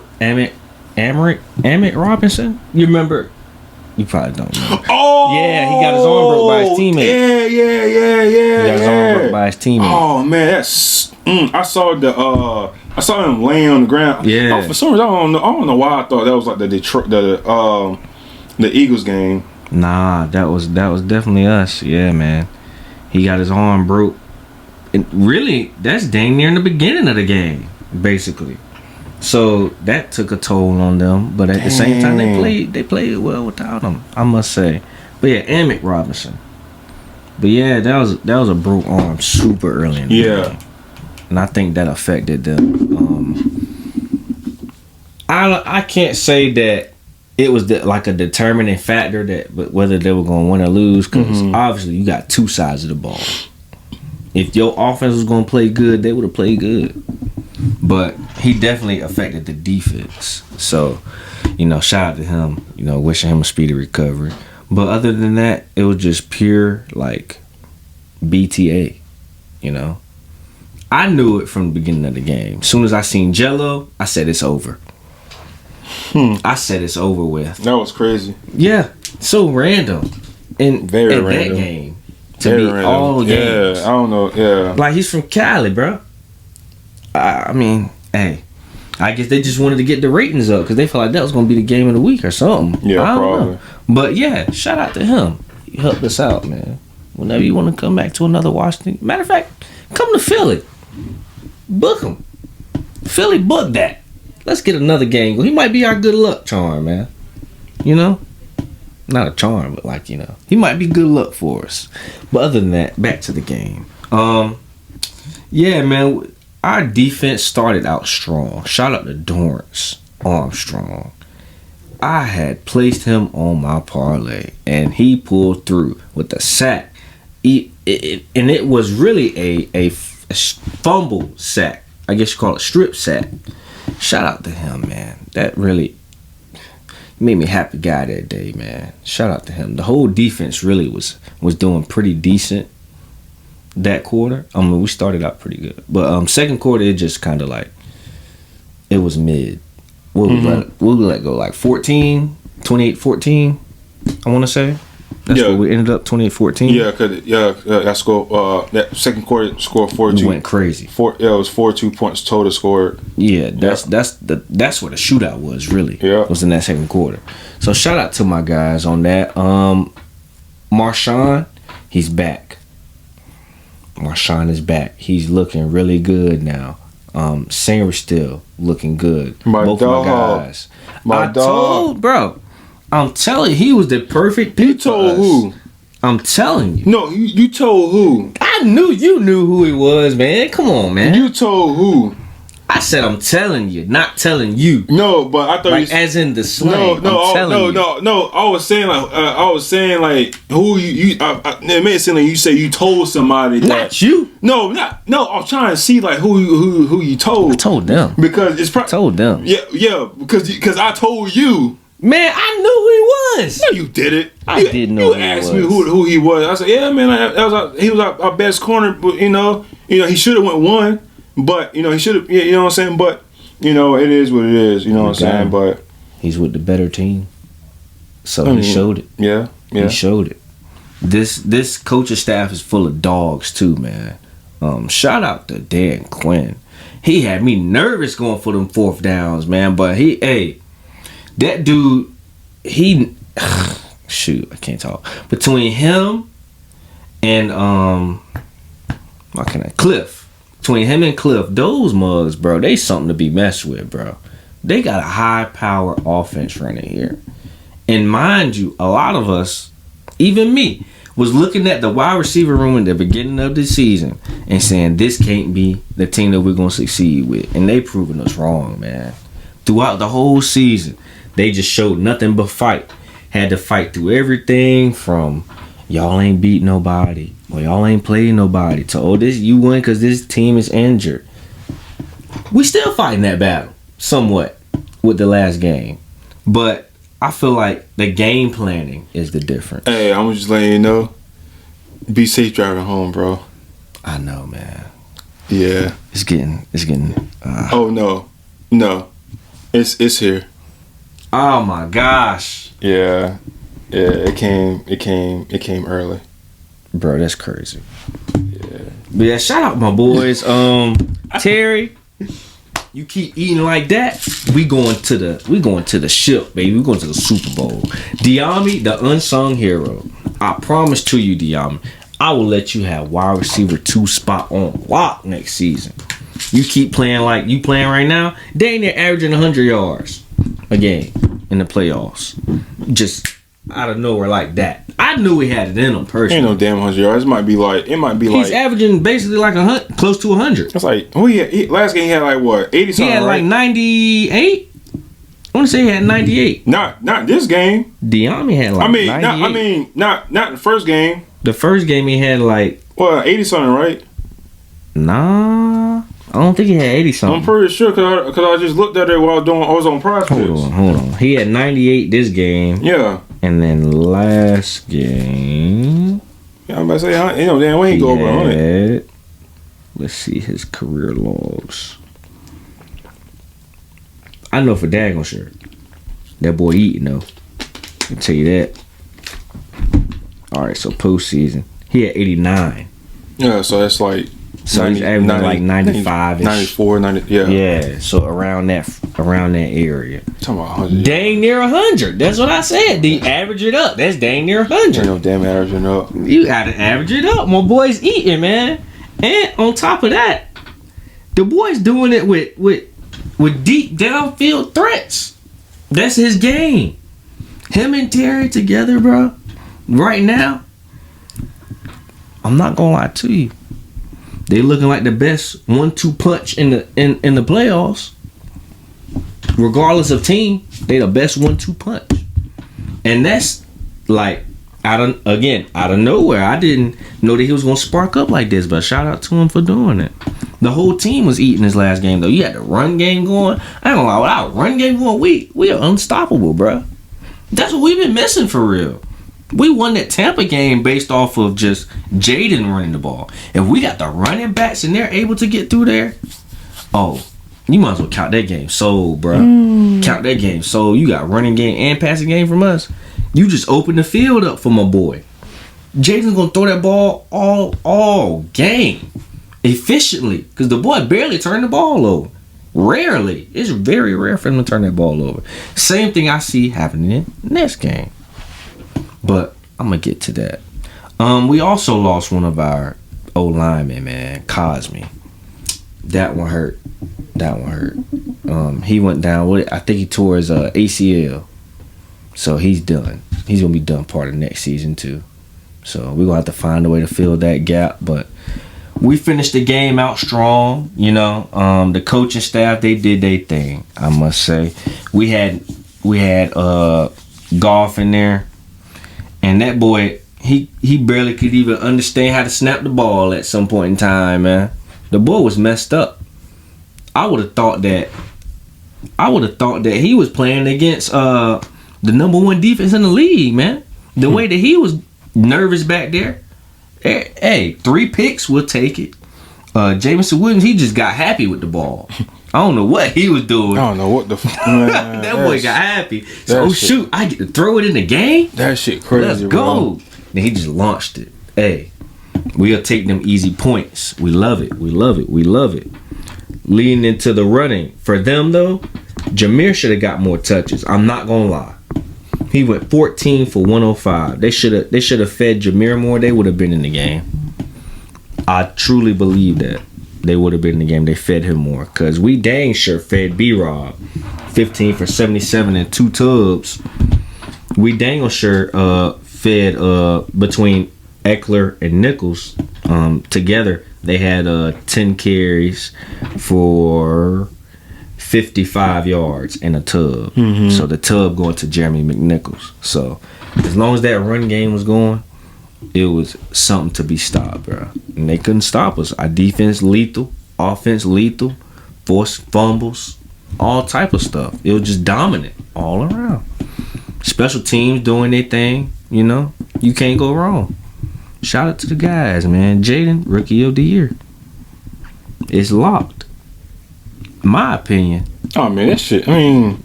Robinson. You remember? You probably don't know. Oh, yeah, he got his arm broke by his teammate. Yeah. He got his arm broke by his teammate. Oh man, that's. I saw him laying on the ground. Yeah. Oh, for some reason, I don't know why I thought that was like the Detroit, the Eagles game. Nah, that was definitely us. Yeah, man. He got his arm broke. And really, that's dang near in the beginning of the game, basically. So that took a toll on them, but at the same time, they played well without him, I must say. But yeah, Emmett Robinson. But yeah, that was a broke arm super early in the game, and I think that affected them. I can't say that it was like a determining factor that whether they were going to win or lose, because obviously you got two sides of the ball. If your offense was going to play good, they would have played good. But he definitely affected the defense. So, shout out to him. Wishing him a speedy recovery. But other than that, it was just pure, like, BTA. I knew it from the beginning of the game. As soon as I seen Jello, I said it's over. I said it's over with. That was crazy. Yeah. So random. And very at random. That game. To be random. All games. Yeah, I don't know. Yeah. Like, he's from Cali, bro. I mean, hey, I guess they just wanted to get the ratings up because they felt like that was going to be the game of the week or something. Yeah, I don't probably. know. But yeah, shout out to him. He helped us out, man. Whenever you want to come back to another Washington, matter of fact, come to Philly. Book him. Philly, book that. Let's get another game. He might be our good luck charm, man. Not a charm, but like, he might be good luck for us. But other than that, back to the game. Yeah, man. Our defense started out strong. Shout out to Dorrance Armstrong. I had placed him on my parlay, and he pulled through with a sack. And it was really a fumble sack. I guess you call it strip sack. Shout out to him, man. That really made me happy guy that day, man. Shout out to him. The whole defense really was doing pretty decent that quarter. I mean, we started out pretty good, but second quarter it just kind of like it was mid. What we let go, like 28-14, I want to say. That's where we ended up, 28-14. Yeah, that score. That second quarter scored 4-2. We went crazy. It was 4-2 points total scored. Yeah, that's where the shootout was really. Yeah, was in that second quarter. So shout out to my guys on that. Marshawn, he's back. Marshawn is back. He's looking really good now. Singer's still looking good. Both of my guys. I told, bro. I'm telling you, he was the perfect pick. You told who? I'm telling you. No, you told who? I knew you knew who he was, man. Come on, man. You told who? I said I'm telling you, not telling you. No, but I thought like as in the slang. No. I was saying like who you. It made it seem like you say you told somebody. Not you. No. I was trying to see like who you told. I told them because it's probably told them. Yeah, because I told you. Man, I knew who he was. No, you did it. I didn't know. You asked me who he was. I said, yeah, man. He was our best corner, but he should have went one. But he should have. You know what I'm saying. But it is what it is. You know what I'm saying. But he's with the better team, so he showed it. Yeah. He showed it. This coaching staff is full of dogs too, man. Shout out to Dan Quinn. He had me nervous going for them fourth downs, man. But that dude, shoot, I can't talk. Between him and Cliff. Between him and Cliff, those mugs, bro, they something to be messed with, bro. They got a high power offense running here. And mind you, a lot of us, even me, was looking at the wide receiver room in the beginning of the season and saying this can't be the team that we're gonna succeed with. And they proving us wrong, man. Throughout the whole season, they just showed nothing but fight. Had to fight through everything from y'all ain't beat nobody, or y'all ain't played nobody, to this you win because this team is injured. We still fighting that battle somewhat with the last game, but I feel like the game planning is the difference. Hey, I'm just letting you know, Be safe driving home, bro. I know, man. Yeah. It's getting. Oh no, it's here. Oh my gosh. Yeah. It came early. Bro, that's crazy. Yeah. But yeah, shout out my boys. Terry, you keep eating like that, we going to the ship, baby. We going to the Super Bowl. Diami, the unsung hero. I promise to you, Diami, I will let you have wide receiver 2 spot on lock next season. You keep playing like you playing right now, they ain't there averaging 100 yards a game in the playoffs. Just out of nowhere like that. I knew he had it in him personally. Ain't no damn 100 yards. It might be like he's averaging basically like close to 100. It's like last game he had like what 80 something. He had right? like 98. I want to say he had 98. Not this game. Diami had like 98. Not the first game. The first game he had like 80 something, right? Nah, I don't think he had 80 something. I'm pretty sure because I just looked at it while I was on Prize Picks. Hold on. He had 98 this game. Yeah. And then last game. Yeah, I'm about to say, damn way he go over 100. Let's see his career logs. I know for daggone sure. That boy eating though. I can tell you that. Alright, so postseason. He had 89. Yeah, so that's like so 90, he's averaging 90, like 95 -ish. 94, 90, yeah. Yeah, so around that area. Talking about 100. Dang near 100. That's what I said. The average it up. That's dang near 100. Ain't no damn averaging up. You gotta average it up. My boy's eating, man. And on top of that, the boy's doing it with deep downfield threats. That's his game. Him and Terry together, bro. Right now, I'm not gonna lie to you. They looking like the best 1-2 punch in the playoffs. Regardless of team, they the best 1-2 punch. And that's like out of nowhere. I didn't know that he was gonna spark up like this, but shout out to him for doing it. The whole team was eating this last game though. You had the run game going. I don't know, without run game going, we are unstoppable, bro. That's what we've been missing for real. We won that Tampa game based off of just Jaden running the ball. If we got the running backs and they're able to get through there, you might as well count that game sold, bro. Count that game sold. You got running game and passing game from us. You just open the field up for my boy. Jaden's gonna throw that ball all game efficiently because the boy barely turned the ball over. Rarely. It's very rare for him to turn that ball over. Same thing I see happening in next game. But I'm going to get to that. We also lost one of our old linemen, man. Cosme. That one hurt. He went down with it. I think he tore his ACL. So he's done. He's going to be done part of next season too. So we're going to have to find a way to fill that gap. But we finished the game out strong. You know, the coaching staff, they did their thing, I must say. We had Golf in there. And that boy, he barely could even understand how to snap the ball at some point in time, man. The boy was messed up. I would have thought that he was playing against the number 1 defense in the league, man. The way that he was nervous back there. Hey, 3 picks, we'll take it. Jameson Williams, he just got happy with the ball. I don't know what he was doing. I don't know what the that boy got happy. So, shoot, I get to throw it in the game? That shit crazy, Let's go. Bro. Then he just launched it. Hey, we'll take them easy points. We love it. Leading into the running. For them, though, Jameer should have got more touches. I'm not going to lie. He went 14 for 105. They should have fed Jameer more. They would have been in the game. I truly believe that. They would have been in the game. They fed him more. Because we dang sure fed B-Rob 15 for 77 and 2 tubs. We dang sure fed between Eckler and Nichols together. They had 10 carries for 55 yards and a tub. Mm-hmm. So the tub going to Jeremy McNichols. So as long as that run game was going, it was something to be stopped, bro. And they couldn't stop us. Our defense lethal, offense lethal, forced fumbles, all type of stuff. It was just dominant all around. Special teams doing their thing, you know. You can't go wrong. shout out to the guys, man. Jaden, Rookie of the Year. It's locked. My opinion. Oh man, that shit. I mean,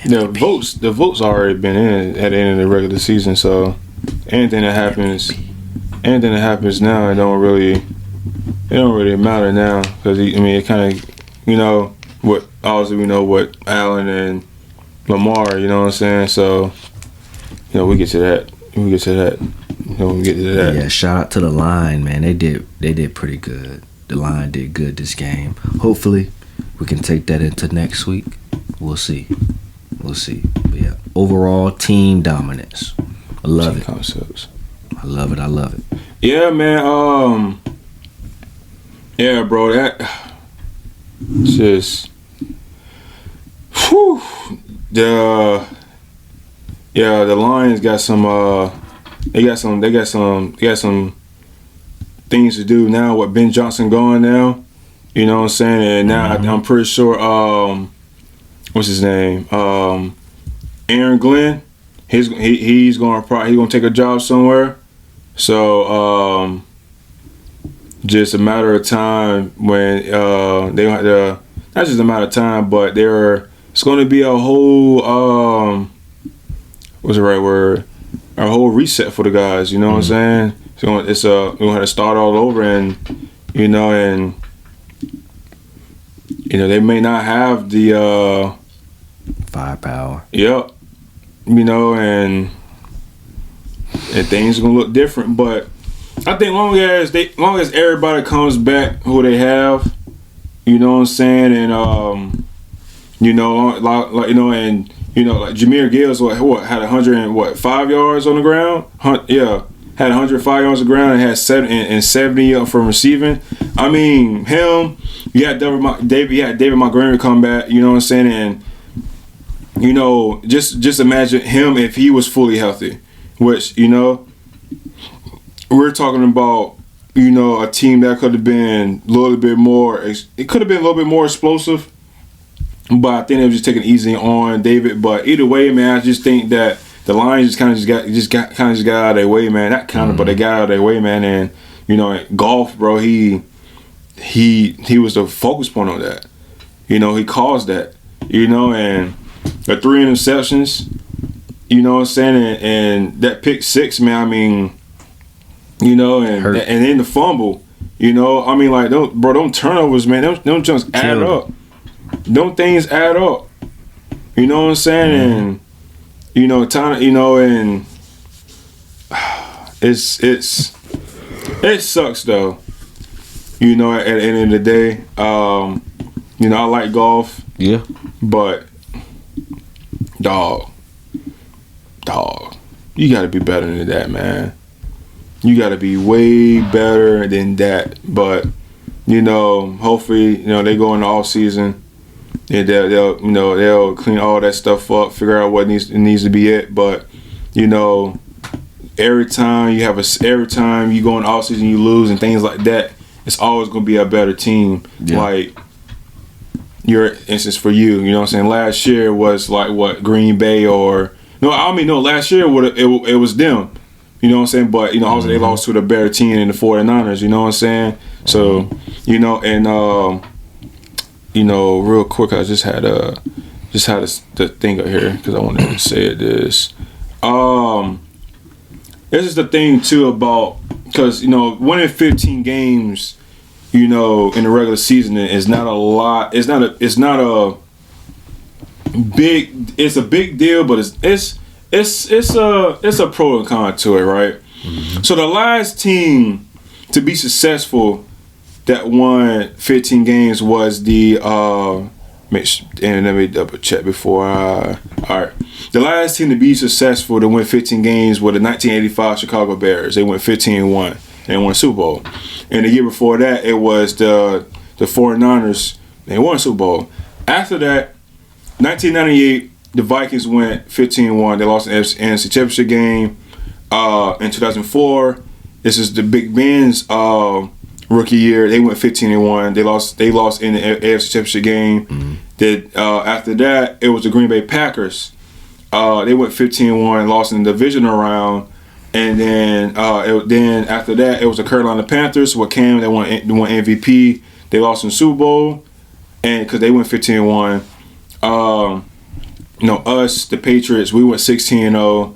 the votes already been in at the end of the regular season. So anything that happens now, it don't really matter now because it kind of, what obviously we know what Allen and Lamar, you know what I'm saying. So we get to that. We get to that. Yeah, shout out to the line, man. They did pretty good. The line did good this game. Hopefully, we can take that into next week. We'll see. But yeah, overall team dominance. I love it. Concepts. I love it. Yeah, man. Yeah, bro. That just. Whew. The Lions got some. They got some things to do now. With Ben Johnson gone now, you know what I'm saying. And now I'm pretty sure. What's his name? Aaron Glenn. He's gonna take a job somewhere. So just a matter of time when they don't have to. Not just a matter of time, but it's going to be a whole what's the right word? A whole reset for the guys. You know what I'm saying? So we're going to start all over, and they may not have the firepower. Yep. And things are gonna look different, but I think long as everybody comes back who they have, you know what I'm saying, and like Jameer Gibbs had 105 yards on the ground, had 105 yards on the ground and had 70 up from receiving. I mean, him, you had David Montgomery come back, you know what I'm saying, and just imagine him if he was fully healthy, which, we're talking about, a team that could have been a little bit more, it could have been a little bit more explosive, but I think they were just taking it easy on David. But either way, man, I just think that the Lions just got out of their way, man. Not kind of, but they got out of their way, man. And, golf, bro, he was the focus point on that. He caused that, and the 3 interceptions, you know what I'm saying, and that pick 6, man. I mean, and then the fumble, I mean, like, them turnovers, man, them jumps add up. Them things add up. You know what I'm saying, and time, and it sucks though. At the end of the day, I like golf. Yeah, but. Dog, you gotta be better than that, man. You gotta be way better than that. But hopefully, they go in the off season and they'll clean all that stuff up, figure out what needs to be it. But every time you go in the off season, you lose and things like that. It's always gonna be a better team. Yeah. Like. Your instance for you know what I'm saying? Last year was like what, Green Bay last year it was them. You know what I'm saying? But obviously they lost to the better team in the 49ers, you know what I'm saying? So, real quick, I just had the thing up here because I wanted to say this. This is the thing too about, because winning 15 games in the regular season is not a lot. It's not a big. It's a big deal, but it's a pro and con to it, right? Mm-hmm. So the last team to be successful that won 15 games was the and let me double check before all right. The last team to be successful to win 15 games were the 1985 Chicago Bears. They went 15-1 and won a Super Bowl. And the year before that, it was the 49ers. They won a Super Bowl. After that, 1998, the Vikings went 15-1. They lost the NFC Championship game. In 2004, this is the Big Ben's rookie year. They went 15-1. They lost in the AFC Championship game. Mm-hmm. After that, it was the Green Bay Packers. They went 15-1, lost in the Divisional Round. And then then after that, it was the Carolina Panthers. What came? They won MVP. They lost in the Super Bowl, and because they went 15-1. Us, the Patriots, we went 16-0.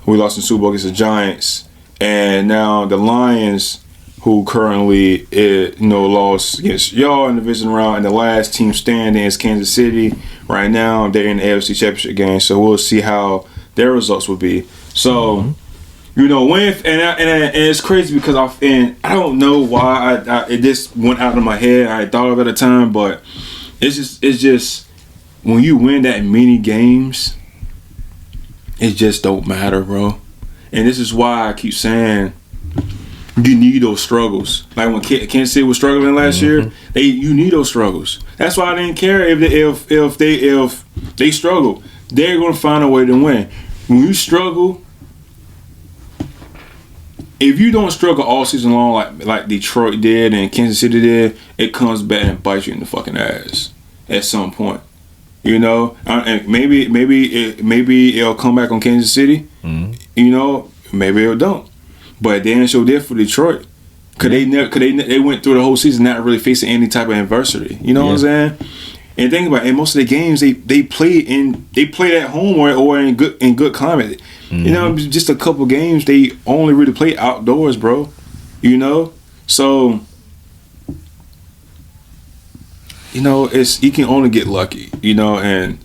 We lost in the Super Bowl against the Giants, and now the Lions, who currently lost against y'all in the division round, and the last team standing is Kansas City. Right now, they're in the AFC Championship game, so we'll see how their results will be. So, when and it's crazy because I don't know why it just went out of my head. I thought of it at the time, but it's just when you win that many games, it just don't matter, bro. And this is why I keep saying you need those struggles. Like when Kansas City was struggling last year, you need those struggles. That's why I didn't care if they struggle. They're gonna find a way to win. When you struggle, if you don't struggle all season long like Detroit did and Kansas City did, it comes back and bites you in the fucking ass at some point. And maybe it'll come back on Kansas City. Maybe it don't. But they ain't so did for Detroit. They went through the whole season not really facing any type of adversity. You know what I'm saying? And think about it, in most of the games they played at home or in good climate. Just a couple games they only really play outdoors, bro. So you can only get lucky, and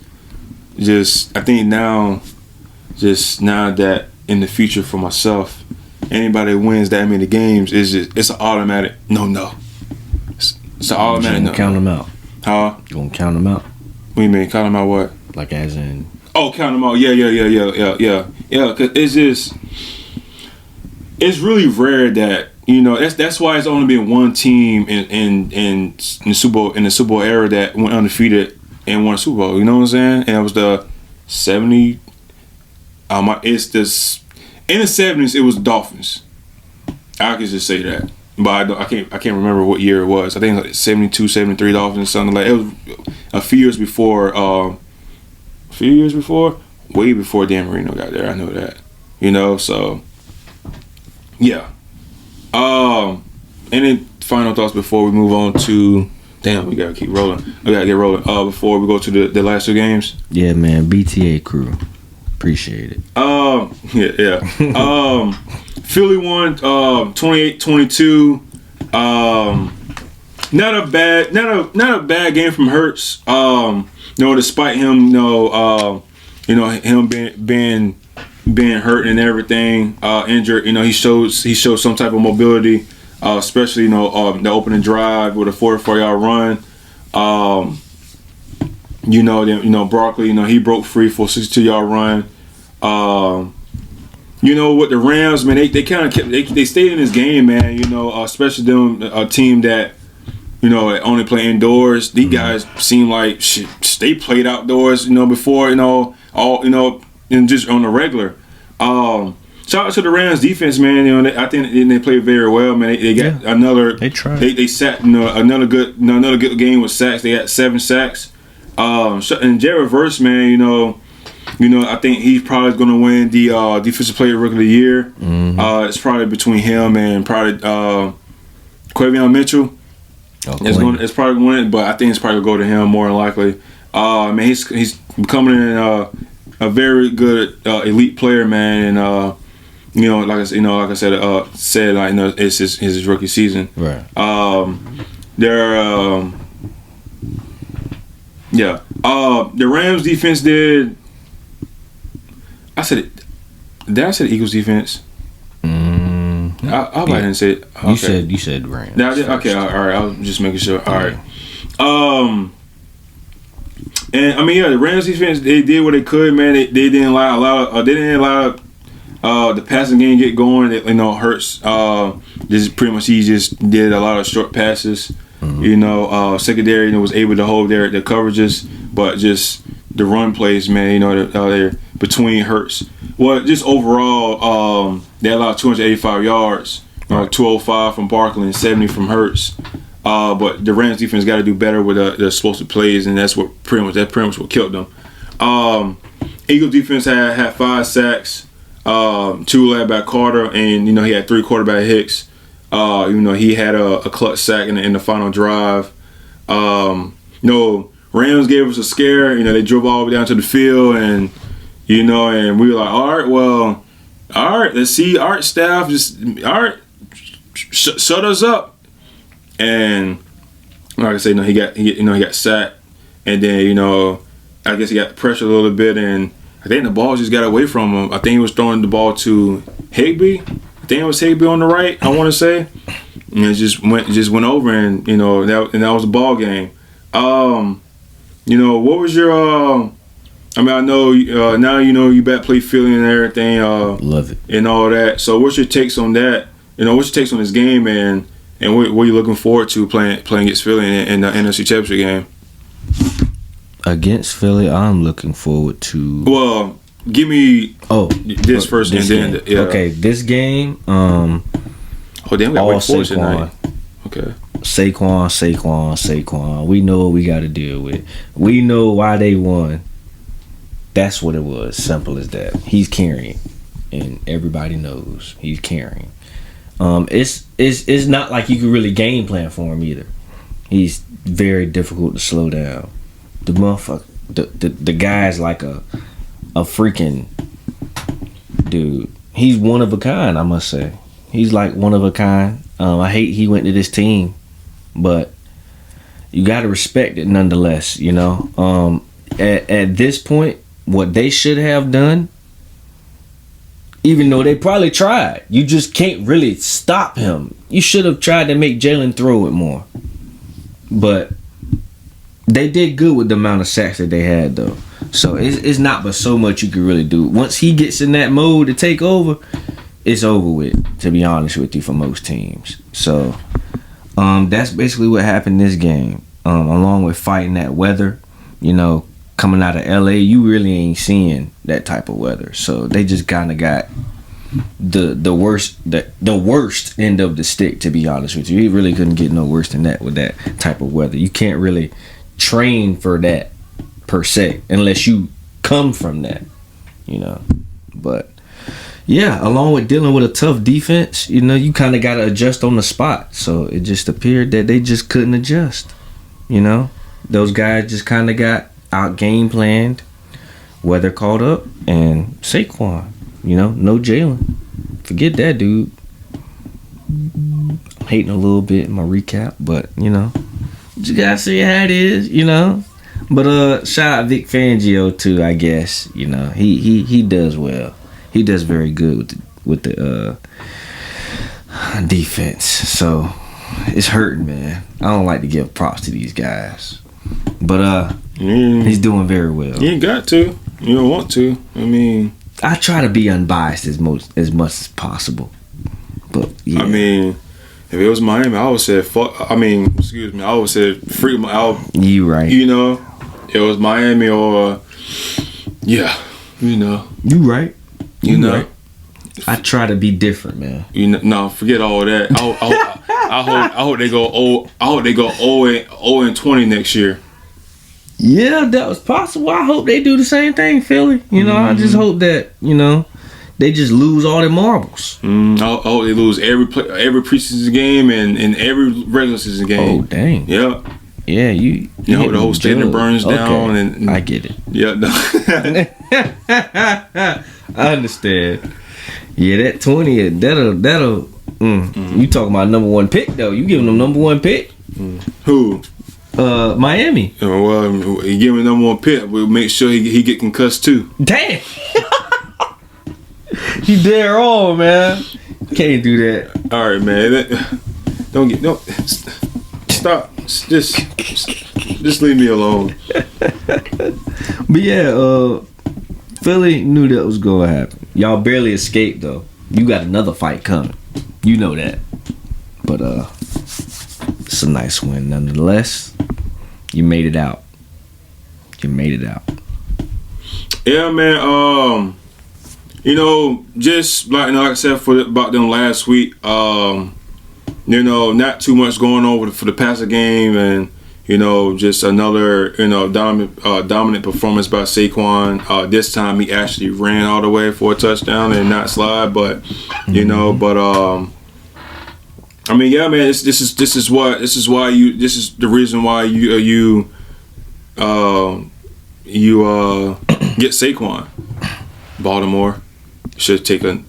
I think now that in the future for myself, anybody that wins that many games it's an automatic no. It's an automatic no. Count them out. Huh? You gonna count them out? What do you mean? Count them out what? Like as in? Oh, count them out. Yeah. Because it's really rare that that's why it's only been one team in the Super Bowl era that went undefeated and won a Super Bowl. You know what I'm saying? And it was the 70. It's this in the 70s. It was the Dolphins. I could just say that. But I can't remember what year it was. I think it was like 72, 73 Dolphins, something like that. It was a few years before. Way before Dan Marino got there. I know that. So yeah. And then final thoughts before we move on to. Damn, we gotta keep rolling. We gotta get rolling. Before we go to the last two games. Yeah, man. BTA crew, appreciate it. Yeah. Philly won 28-22. Not a bad game from Hurts. Despite him, him being hurt and everything, injured. He showed some type of mobility, especially the opening drive with a 44-yard run. Barkley, he broke free for a 62-yard run. With the Rams, man, they kind of kept they stayed in this game, man. Especially them a team that only play indoors. These guys seem like they played outdoors, before, and just on the regular. Shout out to the Rams defense, man. I think they played very well, man. They got another. They tried. They sat another good game with sacks. They had 7 sacks. And Jared Verse, man, I think he's probably going to win the Defensive Player Rookie of the Year. It's probably between him and probably Quavion Mitchell. It's probably going to win, but I think it's probably going to go to him more than likely. He's becoming a very good elite player, man, and like I said, it's his rookie season. Right. The Rams defense did. Did I say the Eagles defense? I didn't say it. Okay. You said Rams. Okay, all right. I was just making sure. All right. And the Rams defense, they did what they could, man. They didn't allow the passing game get going. Hurts. This is pretty much he just did a lot of short passes. Secondary was able to hold their coverages, but just the run plays, man. They're between Hurts. Well, just overall, they allowed 285 yards, 205 from Barkley and 70 from Hurts. But the Rams defense got to do better with the explosive plays, and that's pretty much what killed them. Eagles defense had 5 sacks. 2 led by Carter, and he had 3 quarterback hits. He had a clutch sack in the final drive. Rams gave us a scare. They drove all the way down to the field, and and we were like, all right, let's see. All right, staff, shut us up. And like I said, he got sacked, and then I guess he got pressured a little bit, and I think the ball just got away from him. I think he was throwing the ball to Higbee. I think it was Higbee on the right, I want to say, and it just went over, and that was the ball game. What was your I know now you back play Philly and everything. Love it and all that. So what's your takes on that? What's your takes on this game, and what are you looking forward to playing against Philly in the NFC Championship game? Against Philly, I'm looking forward to. Well, give me this first, this and then okay, this game. Damn, we got all Wake Forest tonight. Okay. Saquon. We know what we got to deal with. We know why they won. That's what it was. Simple as that. He's carrying, and everybody knows he's carrying. It's not like you can really game plan for him either. He's very difficult to slow down. The motherfucker, the guy's like a freaking dude. He's one of a kind, I must say. He's like one of a kind. I hate he went to this team, but you got to respect it nonetheless. At this point, what they should have done, even though they probably tried, you just can't really stop him. You should have tried to make Jalen throw it more. But they did good with the amount of sacks that they had, though. So it's not but so much you can really do. Once he gets in that mode to take over, it's over with, to be honest with you, for most teams. So that's basically what happened this game. Along with fighting that weather, coming out of LA, you really ain't seeing that type of weather. So they just kind of got the worst end of the stick, to be honest with you. You really couldn't get no worse than that with that type of weather. You can't really train for that per se unless you come from that, But yeah, along with dealing with a tough defense, you kind of got to adjust on the spot. So it just appeared that they just couldn't adjust. Those guys just kind of got out game planned, weather caught up, and Saquon, no Jalen. Forget that, dude. I'm hating a little bit in my recap, but you gotta see how it is, But shout out Vic Fangio too, I guess. He does well. He does very good with the defense. So it's hurting, man. I don't like to give props to these guys, but he's doing very well. You ain't got to. You don't want to. I mean, I try to be unbiased as much as possible. But yeah. I mean, if it was Miami, I would say fuck. I mean, excuse me. I would say free. You right. It was Miami or yeah. You right. Right. I try to be different, man. No, forget all that. I hope they go 0-20 next year. Yeah, that was possible. I hope they do the same thing, Philly. I just hope that they just lose all their marbles. I hope they lose every preseason game and every regular season game. Oh dang. Yeah. Yeah, you hope the whole stadium burns down. Okay. And I get it. Yeah. No. I understand. Yeah, that 20, that'll. You talking about number 1 pick though? You giving them number 1 pick? Who? Miami. Well, he give him number 1 pick. We'll make sure he get concussed too. Damn. You dead wrong, man. Can't do that. All right, man. Don't stop. Just leave me alone. But yeah, Philly knew that was gonna happen. Y'all barely escaped though. You got another fight coming. You know that. But it's a nice win nonetheless. You made it out. Yeah, man. Just like I said about them last week. Not too much going on for the passing game, and just another, dominant performance by Saquon. This time he actually ran all the way for a touchdown and not slide, but I mean, yeah, man. This is the reason why you get Saquon. Baltimore should take a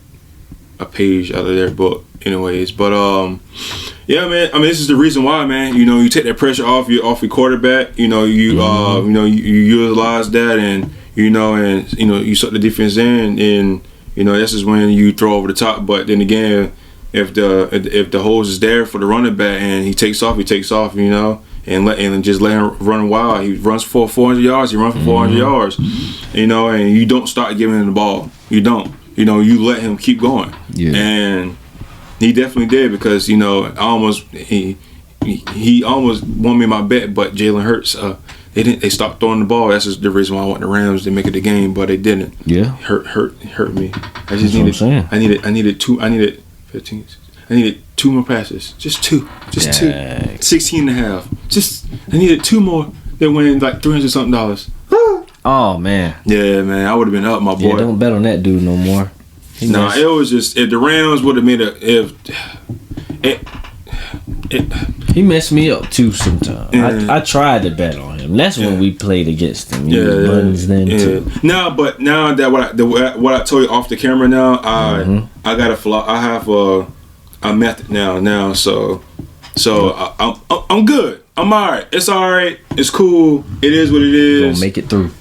page out of their book, anyways. But yeah, man. I mean, this is the reason why, man. You take that pressure off your quarterback. You utilize that, and you suck the defense in, and this is when you throw over the top. But then again, if the hose is there for the running back and he takes off, and just let him run wild. He runs for 400 yards. He runs for 400 yards. And you don't start giving him the ball. You don't. You let him keep going. Yeah. And he definitely did, because he almost won me my bet, but Jalen Hurts they stopped throwing the ball. That's just the reason why I want the Rams to make it the game, but they didn't. Yeah. Hurt me. I needed 15. I needed 2 more passes. Just 2. 16 and a half. I needed 2 more. They win like $300-something. Oh, man. Yeah, man. I would have been up, my boy. Yeah, don't bet on that dude no more. It was just, if the Rams would have made he messed me up too sometimes. I tried to bet on him. That's when we played against him. Too. Now that what I told you off the camera now, I got I have a method now. So I'm good. I'm alright. It's alright. It's cool. It is what it is. Gonna make it through.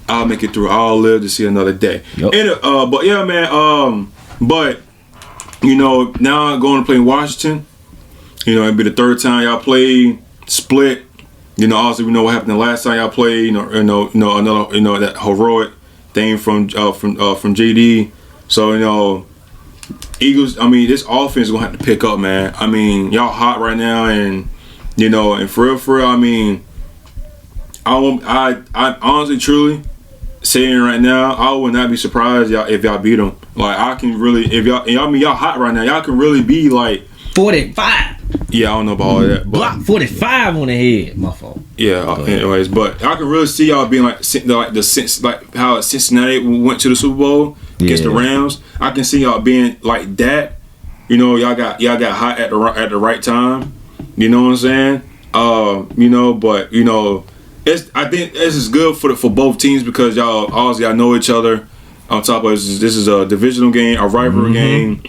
I'll make it through. I'll live to see another day. Yep. And, but yeah, man. But now going to play in Washington. It'd be the 3rd time y'all played, split. Also we know what happened the last time y'all played. Another that heroic thing from JD. So Eagles. I mean, this offense is gonna have to pick up, man. I mean, y'all hot right now, and and for real. I mean, I honestly, truly saying right now, I would not be surprised if y'all beat them. Like, I can really, if y'all, y'all hot right now. Y'all can really be like 45. Yeah, I don't know about all that. But block 45 on the head. My fault. Yeah. Anyways, but I can really see y'all being like how Cincinnati went to the Super Bowl against the Rams. I can see y'all being like that. Y'all got hot at the right time. You know what I'm saying? But I think this is good for both teams, because y'all know each other. On top of this is a divisional game, a rivalry game.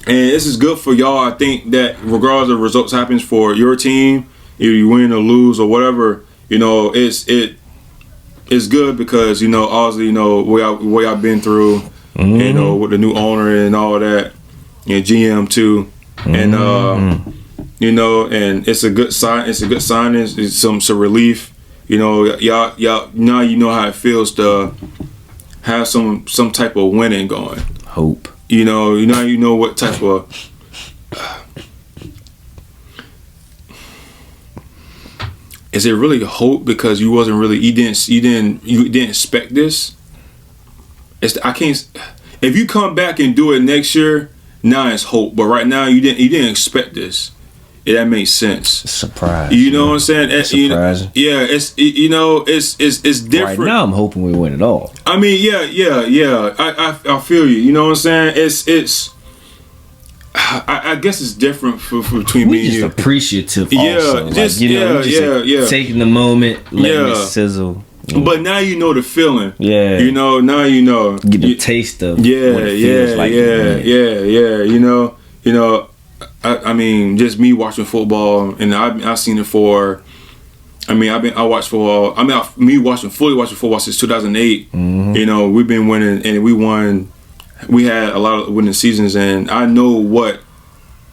And this is good for y'all. I think that regardless of results happens for your team, if you win or lose or whatever, it's good, because obviously what y'all been through, with the new owner and all that, and GM too, and and it's a good sign. It's a good sign. It's some relief. Y'all now how it feels to have some type of winning going. Hope. What type of is it really hope, because you wasn't really you didn't expect this. If you come back and do it next year, now it's hope, but right now you didn't expect this. That makes sense. Surprise. You know what I'm saying? It's surprising. It's different. Right now I'm hoping we win it all. I mean, yeah. I feel you. You know what I'm saying? It's I guess it's different between me and you. Just appreciative. Yeah, also. Taking the moment, letting it sizzle. But now you know the feeling. Yeah. Now you know. Get the taste of what it feels like. Yeah. I mean, just me watching football, and I've seen it for. I mean, I watched football. I mean, fully watching football since 2008. Mm-hmm. We've been winning, and we won. We had a lot of winning seasons, and I know what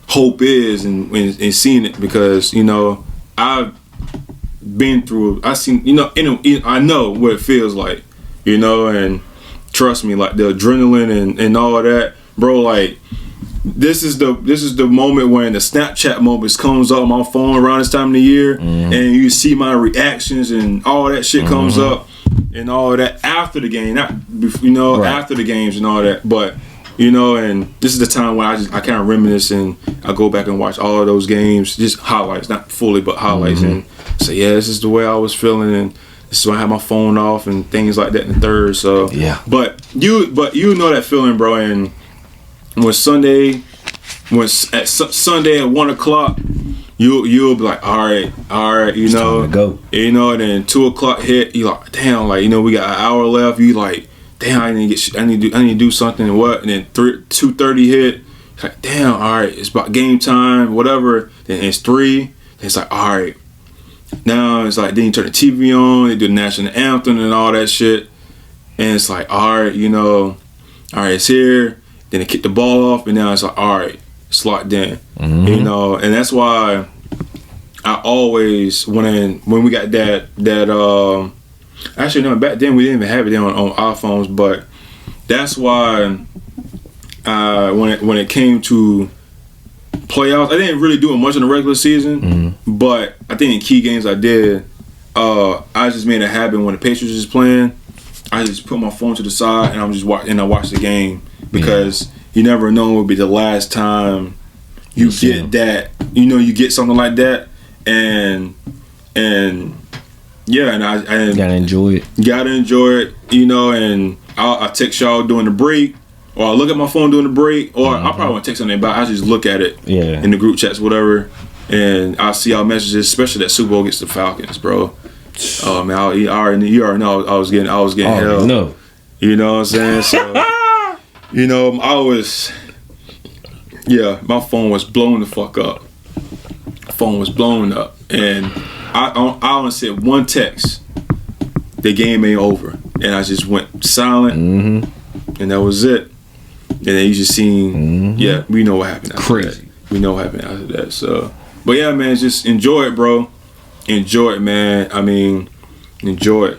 hope is, and seeing it, because I've been through. I seen I know what it feels like, and trust me, like the adrenaline and all of that, bro. Like, this is the moment when the Snapchat moments comes up on my phone around this time of the year, and you see my reactions and all that shit comes up, and all of that after the game, not right. After the games and all that. But You know, and this is the time when I kind of reminisce and I go back and watch all of those games, just highlights, not fully, but highlights, and say, yeah, this is the way I was feeling, and this is when I had my phone off and things like that in the third. So Yeah. but you know that feeling, bro. And when Sunday at 1:00, you'll be like, all right, you It's know, time to go. you know, and then 2:00 hit, you like, damn, like, you know, we got an hour left. You like, damn, I need to do something. And what? And then 2:30 hit. It's like, damn, all right, it's about game time, whatever. Then it's 3. Then it's like, all right. Now it's like, then you turn the TV on, they do the national anthem and all that shit, and it's like, all right, you know, all right, it's here. Then they kick the ball off, and now it's like, all right, it's locked in. You know, and that's why I always when we got that actually no, back then we didn't even have it on our phones, but that's why when it came to playoffs, I didn't really do it much in the regular season, but I think in key games I did. I just made a habit when the Patriots was playing. I just put my phone to the side and I'm just I watch the game, because you never know it will be the last time you get that. You know, you get something like that, and yeah, and I Gotta enjoy it. Gotta enjoy it. You know, and I text y'all during the break. Or I look at my phone during the break, or I probably won't text something, but I just look at it in the group chats, whatever, and I'll see y'all messages, especially that Super Bowl against the Falcons, bro. Oh man, you already know I was getting hell. No. You know what I'm saying? So, you know, my phone was blown the fuck up. Phone was blown up, and I only said one text. The game ain't over, and I just went silent, and that was it. And then you just seen, we know what happened after Crazy. that. We know what happened after that. So, but yeah, man, just enjoy it, bro. Enjoy it, man. I mean, enjoy it.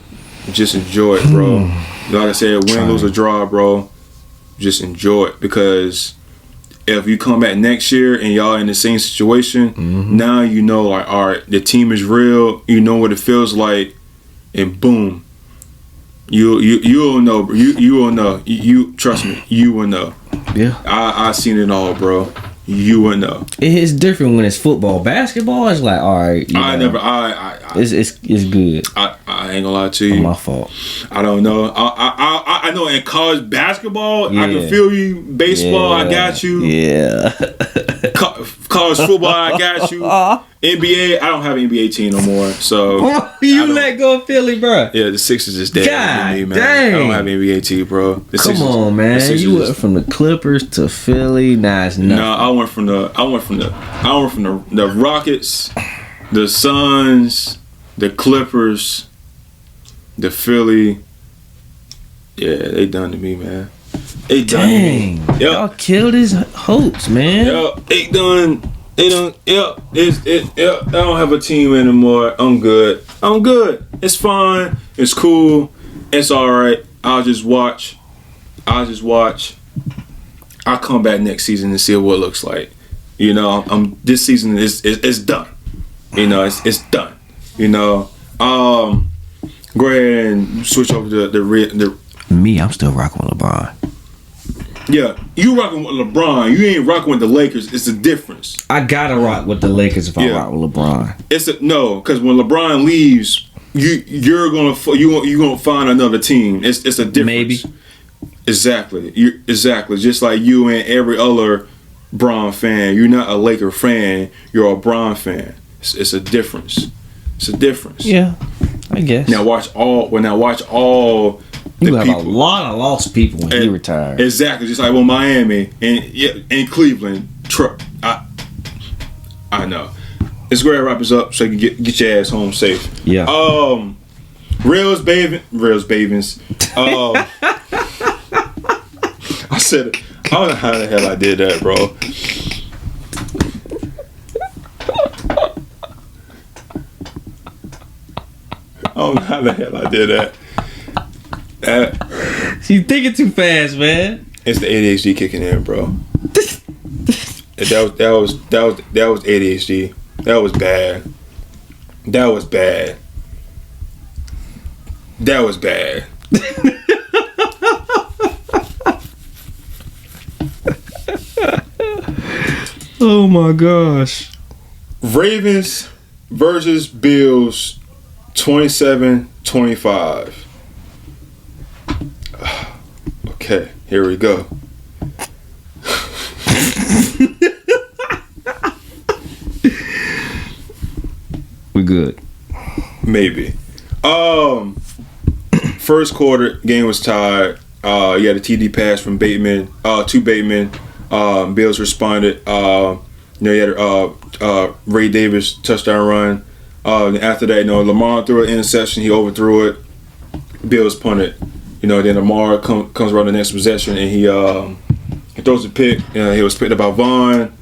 Just enjoy it, bro. Like I said, win, lose, or draw, bro. Just enjoy it, because if you come back next year and y'all in the same situation, now you know, like, all right, the team is real. You know what it feels like, and boom. You'll know, bro. You will know. You trust me. You will know. Yeah. I seen it all, bro. You will know. It's different when it's football. Basketball is like, all right. It's good. I ain't gonna lie to you. My fault. I don't know. I know in college basketball, I can feel you. Baseball, I got you. Yeah. College football, I got you. NBA, I don't have an NBA team no more. So you let go of Philly, bro. Yeah, the Sixers is dead. God me, man. dang. I don't have an NBA team, bro. Come on, man. You went from the Clippers to Philly. Nah, it's nothing. No, I went from the Rockets, the Suns, the Clippers, the Philly. Yeah, they done to me, man. They done to me. Yep. Y'all killed his hopes, man. Yep, they done. Yep. I don't have a team anymore. I'm good. It's fine. It's cool. It's alright. I'll just watch. I'll come back next season and see what it looks like. You know, this season is done. You know, it's done. You know. Go ahead and switch over to the Me, I'm still rocking with LeBron. Yeah, you rocking with LeBron. You ain't rocking with the Lakers. It's a difference. I gotta rock with the Lakers if I rock with LeBron. Because when LeBron leaves, you're gonna find another team. It's a difference. Maybe. Exactly. Exactly. Just like you and every other Bron fan. You're not a Laker fan. You're a Bron fan. It's a difference. It's a difference. Yeah, I guess. Now watch all. You have a lot of lost people when he retired. Exactly, just like with Miami and Cleveland. I know. Let's go ahead and wrap this up so you can get your ass home safe. Yeah. Rails Bavens. I said it. I don't know how the hell I did that, bro. I don't know how the hell I did that. You thinking too fast, man. It's the ADHD kicking in, bro. That was ADHD. That was bad. Oh my gosh. Ravens versus Bills, 27-25. Okay, here we go. We good. Maybe. First quarter, game was tied. You had a TD pass from Bateman, to Bateman. Bills responded. You had Ray Davis touchdown run. And after that, Lamar threw an interception. He overthrew it. Bills punted. Then Lamar comes around the next possession and he throws a pick. He was picked up by Vaughn.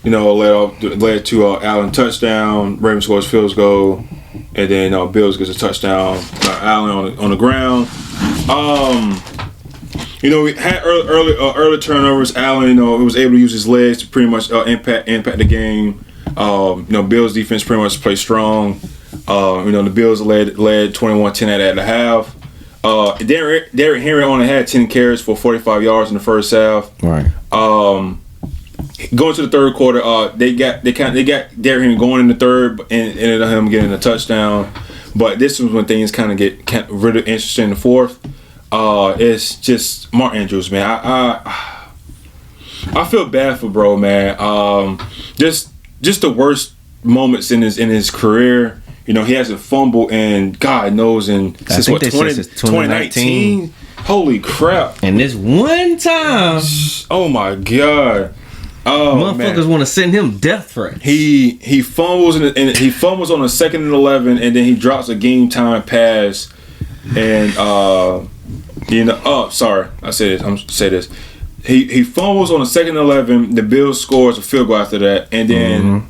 Led to Allen touchdown. Ravens scores field goal, and then Bills gets a touchdown. Allen on the ground. We had early turnovers. Allen, was able to use his legs to pretty much impact the game. Bills defense pretty much played strong. The Bills led 21-10 at the half. Derrick Henry only had 10 carries for 45 yards in the first half. Right. Going to the third quarter, they got Derrick Henry going in the third and ended up him getting a touchdown. But this was when things kind of get really interesting in the fourth. It's just Mark Andrews, man. I feel bad for bro, man. Just the worst moments in his career. He hasn't fumbled and God knows since 2019. Holy crap! And this one time, oh my God. Oh, motherfuckers want to send him death threats. He fumbles and he fumbles on a 2nd and 11, and then he drops a game time pass, and sorry, I said this. I'm say this. He fumbles on a 2nd and 11. The Bills scores a field goal after that, and then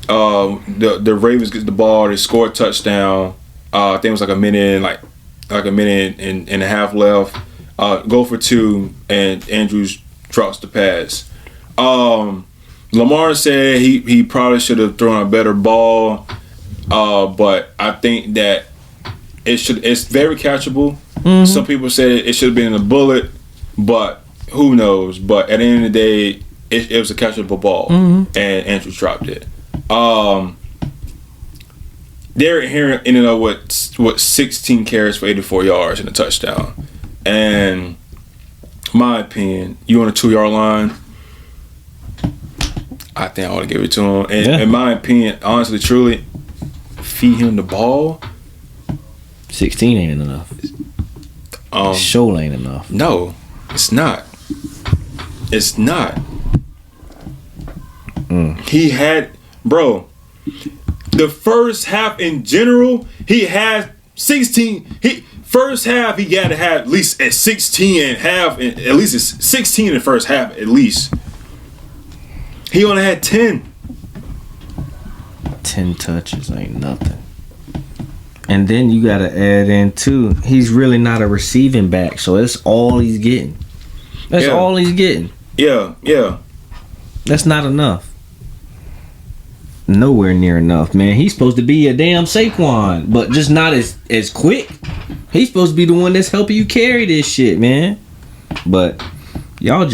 the Ravens get the ball. They score a touchdown. I think it was like a minute and a half left. Go for 2, and Andrews drops the pass. Lamar said he probably should have thrown a better ball, but I think that it's very catchable. Mm-hmm. Some people said it should have been a bullet, but who knows? But at the end of the day, it was a catchable ball, and Andrews dropped it. Derrick Henry ended up with 16 carries for 84 yards and a touchdown, and my opinion, you on the 2-yard line, I think I ought to give it to him. And in my opinion, honestly, truly, feed him the ball. 16 ain't enough. Show ain't enough. No, it's not. It's not. He had, bro, the first half in general, he had 16. First half, he got to have at least at 16 and half, at least it's 16 in the first half, at least. He only had 10. 10 touches ain't nothing. And then you got to add in, too, he's really not a receiving back, so that's all he's getting. That's all he's getting. Yeah. That's not enough. Nowhere near enough, man. He's supposed to be a damn Saquon, but just not as quick. He's supposed to be the one that's helping you carry this shit, man. But y'all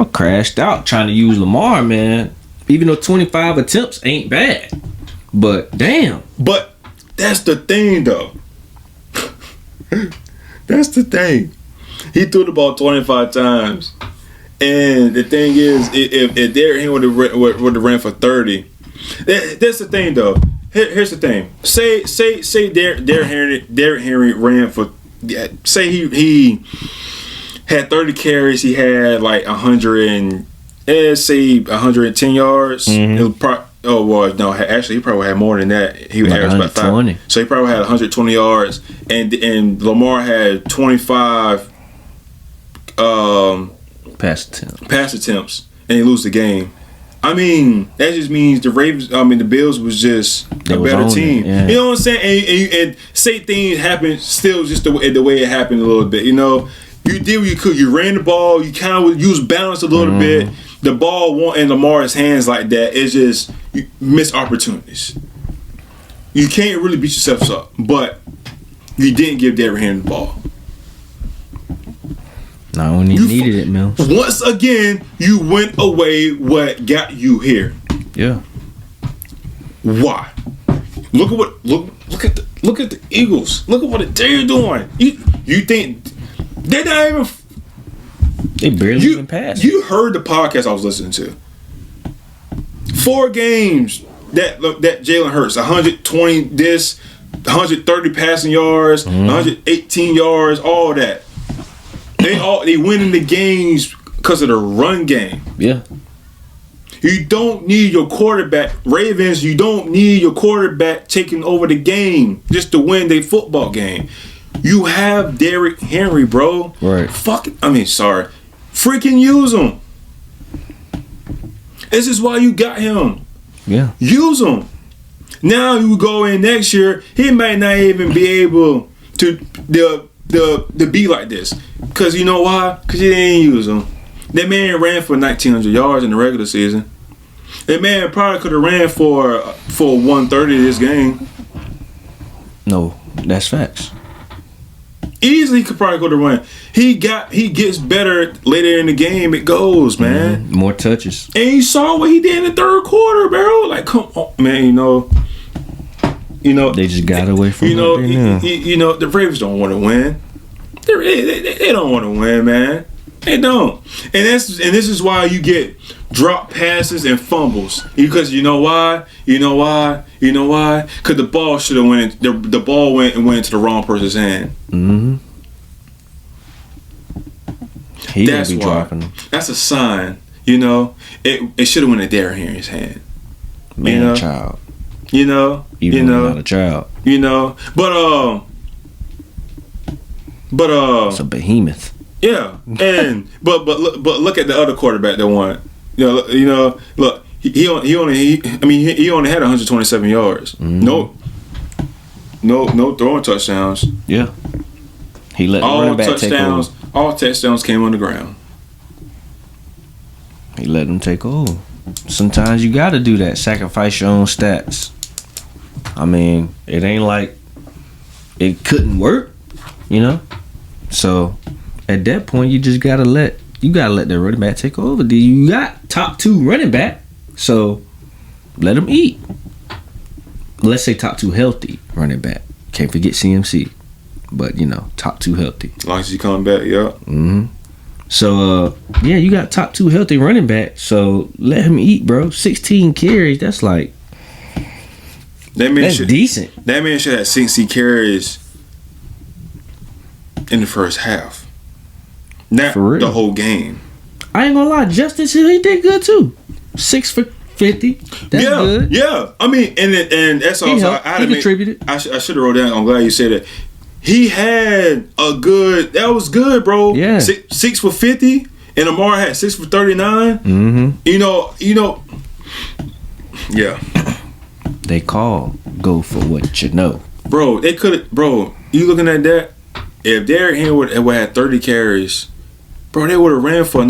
crashed out trying to use Lamar, man. Even though 25 attempts ain't bad. But damn. But that's the thing, though. That's the thing. He threw the ball 25 times. And the thing is, if Derrick Henry would have ran for 30, that's the thing, though. Here's the thing. Say Derrick Henry ran for, say he had 30 carries. He had like 110 yards. Actually, he probably had more than that. He would average about 5. So he probably had 120 yards, and Lamar had 25 pass attempts, and he lose the game. I mean, that just means the Bills was just a better team. Yeah. You know what I'm saying? And say things happen still just the way it happened a little bit. You did what you could. You ran the ball. You kind of used balance a little bit. The ball won't in Lamar's hands like that. It's just you miss opportunities. You can't really beat yourself up, but you didn't give Derrick Henry the ball. Not when you needed it, Mills. Once again, you went away what got you here. Yeah. Why? Look at the Eagles. Look at what they're doing. You think they're not even? They barely even passed. You heard the podcast I was listening to. 4 games that Jalen Hurts, 120 this, 130 passing yards, 118 yards, all that. They winning the games because of the run game. Yeah. You don't need your quarterback, Ravens. You don't need your quarterback taking over the game just to win the football game. You have Derrick Henry, bro. Right. Freaking use him. This is why you got him. Yeah. Use him. Now you go in next year, he might not even be able to be like this. Cause you know why? Cause you didn't use him. That man ran for 1,900 yards in the regular season. That man probably could have ran for 130 this game. No, that's facts. Easily could have run. He gets better later in the game. It goes, man. More touches. And you saw what he did in the third quarter, bro. Like, come on, man. You know they just got away from the Ravens don't want to win. They don't want to win, man. They don't. And this is why you get drop passes and fumbles. Because you know why? Because the ball should have went. The ball went into the wrong person's hand. Mm-hmm. That's why. Dropping them. That's a sign. It should have went to Derrick Henry's hand. Man, child. Not a child. But it's a behemoth. Yeah, and but look at the other quarterback that won. Look, he only had 127 yards. Mm-hmm. No throwing touchdowns. Yeah, he let the running back take over. All touchdowns came on the ground. He let them take over. Sometimes you got to do that. Sacrifice your own stats. I mean, it ain't like it couldn't work, So at that point, you just gotta let the running back take over. You got top 2 running back, so let him eat. Let's say top 2 healthy running back. Can't forget CMC, but top 2 healthy. As long as he come back, yeah. Mm-hmm. So you got top 2 healthy running back. So let him eat, bro. 16 carries. That's like that's decent. That man should have 60 carries in the first half. Not the whole game. I ain't gonna lie, Justice Hill, he did good too. 6 for 50. That's good. Yeah. I mean, and that's also he contributed. I should have wrote down. I'm glad you said that. He had a good. That was good, bro. Yeah. 6 for 50, and Amar had 6 for 39. Mm-hmm. Yeah. They go for what you know, bro. They could, bro. You looking at that? If Derrick Henry would have had 30 carries, bro, they would have ran for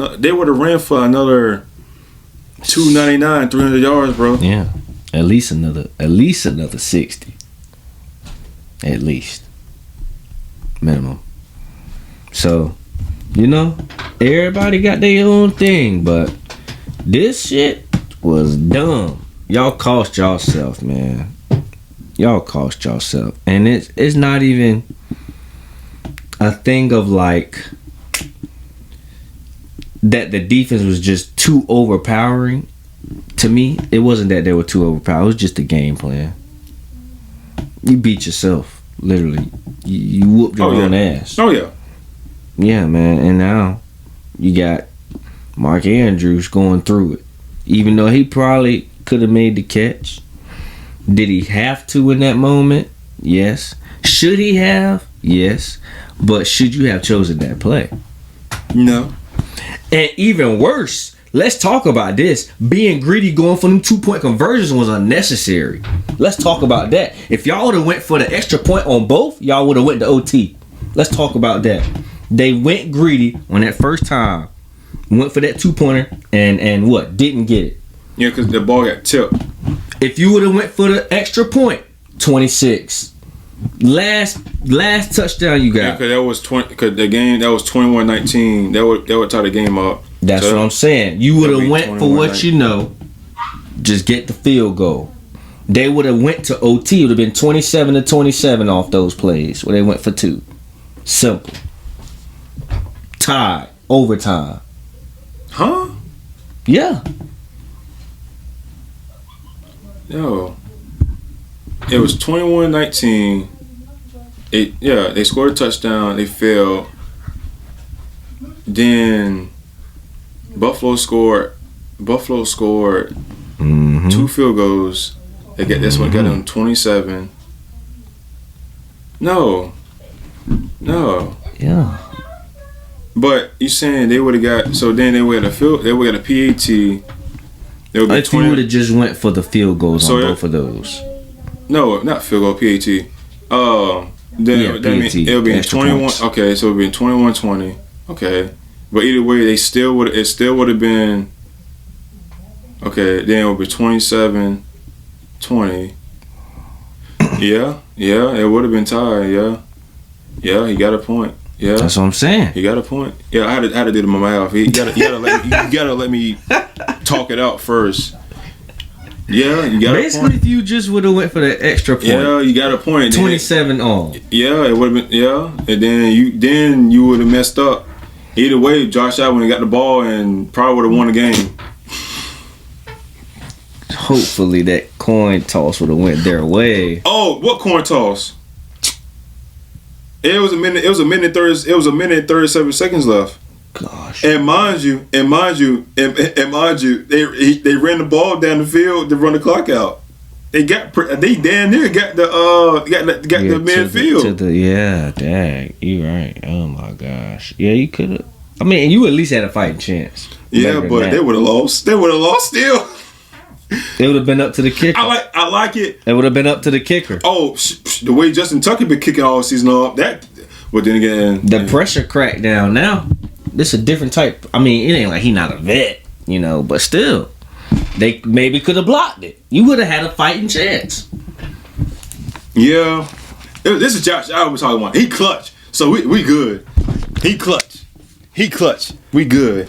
another 299, 300 yards, bro. Yeah, at least another 60, at least minimum. So, everybody got their own thing, but this shit was dumb. Y'all cost yourself, man. Y'all cost yourself, and it's not even a thing of like that the defense was just too overpowering. To me, it wasn't that they were too overpowered. It was just the game plan. You beat yourself, literally. You whooped your own ass. Oh yeah. Yeah, man. And now you got Mark Andrews going through it, even though he probably could have made the catch. Did he have to in that moment? Yes. Should he have? Yes. But should you have chosen that play? No. And even worse, let's talk about this. Being greedy going for them 2-point conversions was unnecessary. Let's talk about that. If y'all would have went for the extra point on both, y'all would have went to OT. Let's talk about that. They went greedy on that first time. Went for that 2-pointer and what? Didn't get it. Yeah, because the ball got tipped. If you would have went for the extra point, 26. Last touchdown you got. Because that was 20. Because the game that was 21-19. That would tie the game up. That's what I'm saying. You would have went for what you know. Just get the field goal. They would have went to OT. It would have been 27-27 off those plays where they went for 2. Simple. Tied. Overtime. Huh? Yeah. No. It was 21-19. They scored a touchdown. They failed. Then Buffalo scored. 2 field goals. This one got them 27. No. Yeah. But you saying they would have got, so then they would have got a PAT. They would if you would have just went for the field goals on both of those. No, not field goal, PAT. That means it would be 21. Points. Okay, so it would be 21-20. Okay. But either way, it still would have been. Okay, then it would be 27-20. Yeah, it would have been tied. Yeah, he got a point. Yeah, that's what I'm saying. He got a point. Yeah, I had to do it in my mouth. You gotta let me talk it out first. Yeah, you got basically, a point. if you just would have went for the extra point. Yeah, you got a point. 27 on. Yeah, it would have been. Yeah, and then you would have messed up. Either way, Josh Allen got the ball and probably would have won the game. Hopefully, that coin toss would have went their way. Oh, what coin toss? It was a minute. It was a minute 37 seconds left. Gosh. And mind you, they ran the ball down the field to run the clock out. They damn near got the midfield. Dang, you right. Oh my gosh. Yeah, you could have. I mean, you at least had a fighting chance. Yeah, but they would have lost. They would have lost still. It would have been up to the kicker. I like it. It would have been up to the kicker. Oh, the way Justin Tucker been kicking all season long. But then again, the pressure cracked down now. This a different type. I mean, it ain't like he not a vet, but still, they maybe could have blocked it. You would have had a fighting chance. Yeah, this is Josh Allen we're talking about. He clutch, so we good. He clutch. We good.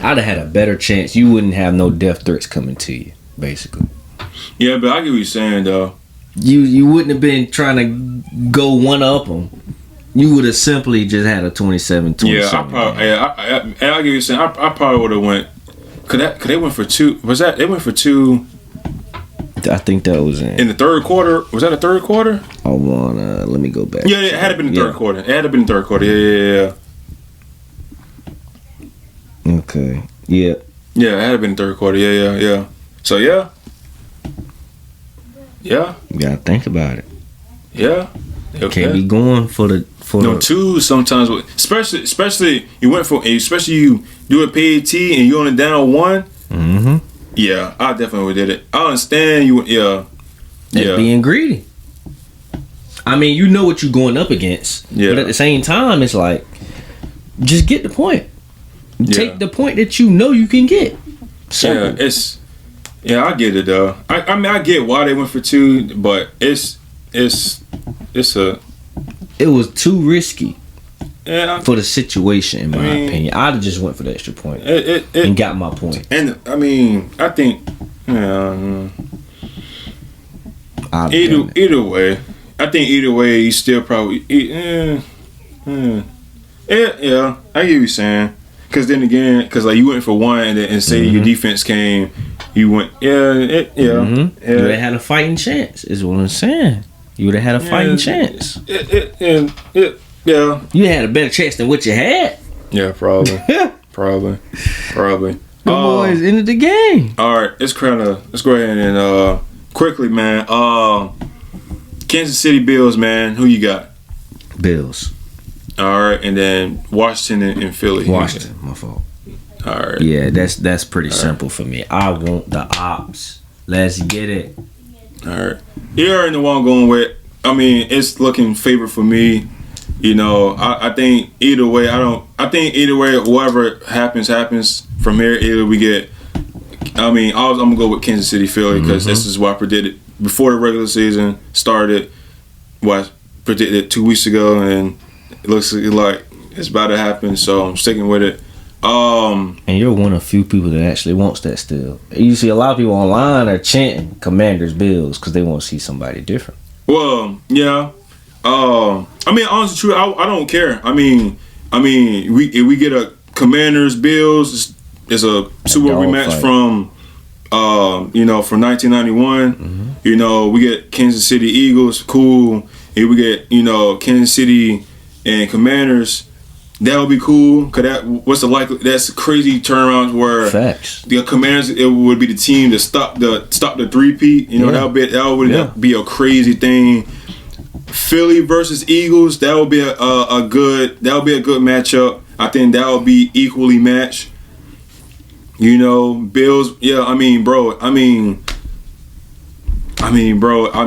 I'd have had a better chance. You wouldn't have no death threats coming to you, basically. Yeah, but I get what you're saying, though. You wouldn't have been trying to go one up them. You would have simply just had a 27-27. Yeah, I get what you're saying. I probably would have went. Could they went for 2? Was that they went for 2? I think that was in the third quarter. Was that a third quarter? I wanna let me go back. Yeah, it had to been the third quarter. It had to been the third quarter. Yeah. Okay. Yeah. Yeah, it had been third quarter. Yeah. So yeah. You gotta think about it. Yeah. Can't be going for the 2 sometimes. Especially you went for, especially you do a PAT and you only down 1. Mm-hmm. Yeah, I definitely would did it. I understand you. Yeah. That's being greedy. I mean, you know what you're going up against. Yeah. But at the same time, it's like, just get the point. Take the point that you know you can get. Simple. Yeah, I get it though. I mean, I get why they went for 2, but it was too risky for the situation, in my opinion. I'd have just went for the extra point and got my point. And I mean, I think either way, I think either way, you still probably yeah. I get what you're saying. Because then again, like you went for 1 and say your defense came, you went You would have had a fighting chance. Is what I'm saying. You would have had a fighting chance. Yeah. You had a better chance than what you had. Yeah, probably. probably. The boys ended the game. All right, let's go ahead and quickly, man. Kansas City Bills, man. Who you got? Bills. All right, and then Washington and Philly. Washington, my fault. All right. Yeah, that's pretty simple for me. I want the ops. Let's get it. All right. You already know what I'm going with. I mean, it's looking favored for me. I think either way, whatever happens from here. Either we get. I mean, I'm gonna go with Kansas City, Philly because this is what I predicted before the regular season started. What I predicted 2 weeks ago, and it looks like it's about to happen. So I'm sticking with it. And you're one of the few people that actually wants that still. You see a lot of people online are chanting Commanders Bills because they want to see somebody different. Well, yeah. I mean, honestly, true. I don't care. I mean, if we get a Commanders Bills, it's a Super Bowl rematch from, from 1991. Mm-hmm. You know, we get Kansas City Eagles, cool. If we get Kansas City and Commanders, that would be cool. Cause that's crazy turnarounds where facts. The Commanders, it would be the team to stop the three-peat. That would be a crazy thing. Philly versus Eagles, that would be a good matchup. I think that would be equally matched. Bills, yeah. It'd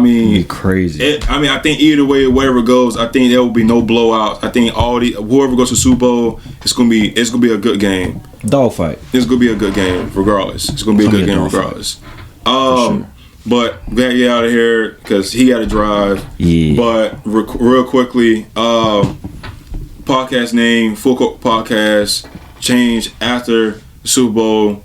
be crazy. I think either way, whatever goes, I think there will be no blowouts. I think whoever goes to Super Bowl, it's gonna be a good game. Dogfight. It's gonna be a good game, regardless. It's gonna be a good game, regardless. Sure. But we gotta get out of here because he got to drive. Yeah. But real quickly, podcast name, Full Court Podcast, changed after the Super Bowl.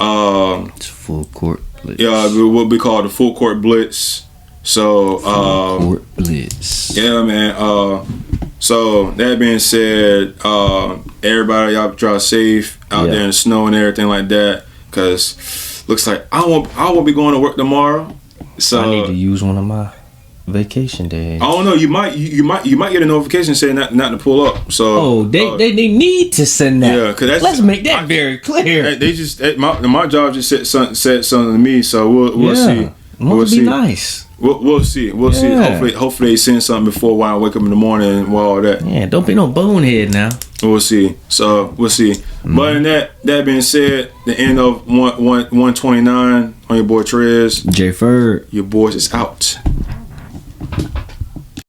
It's Full Court Blitz. Yeah, it will be called the Full Court Blitz. So, Full Court Blitz. Yeah, man. So that being said, everybody, y'all drive safe out there in the snow and everything like that, because looks like I won't be going to work tomorrow. So I need to use one of my vacation days. I don't know. You might get a notification saying not to pull up. So they need to send that. Yeah, because let's make that very clear. They just my job just said something to me. So we'll see. We'll see. Nice. We'll see. We'll see. Hopefully they send something before when I wake up in the morning and all that. Yeah, don't be no bonehead now. We'll see. So we'll see. Mm-hmm. But in that being said, the end of 129 on your boy Trez. J Ferd. Your boys is out.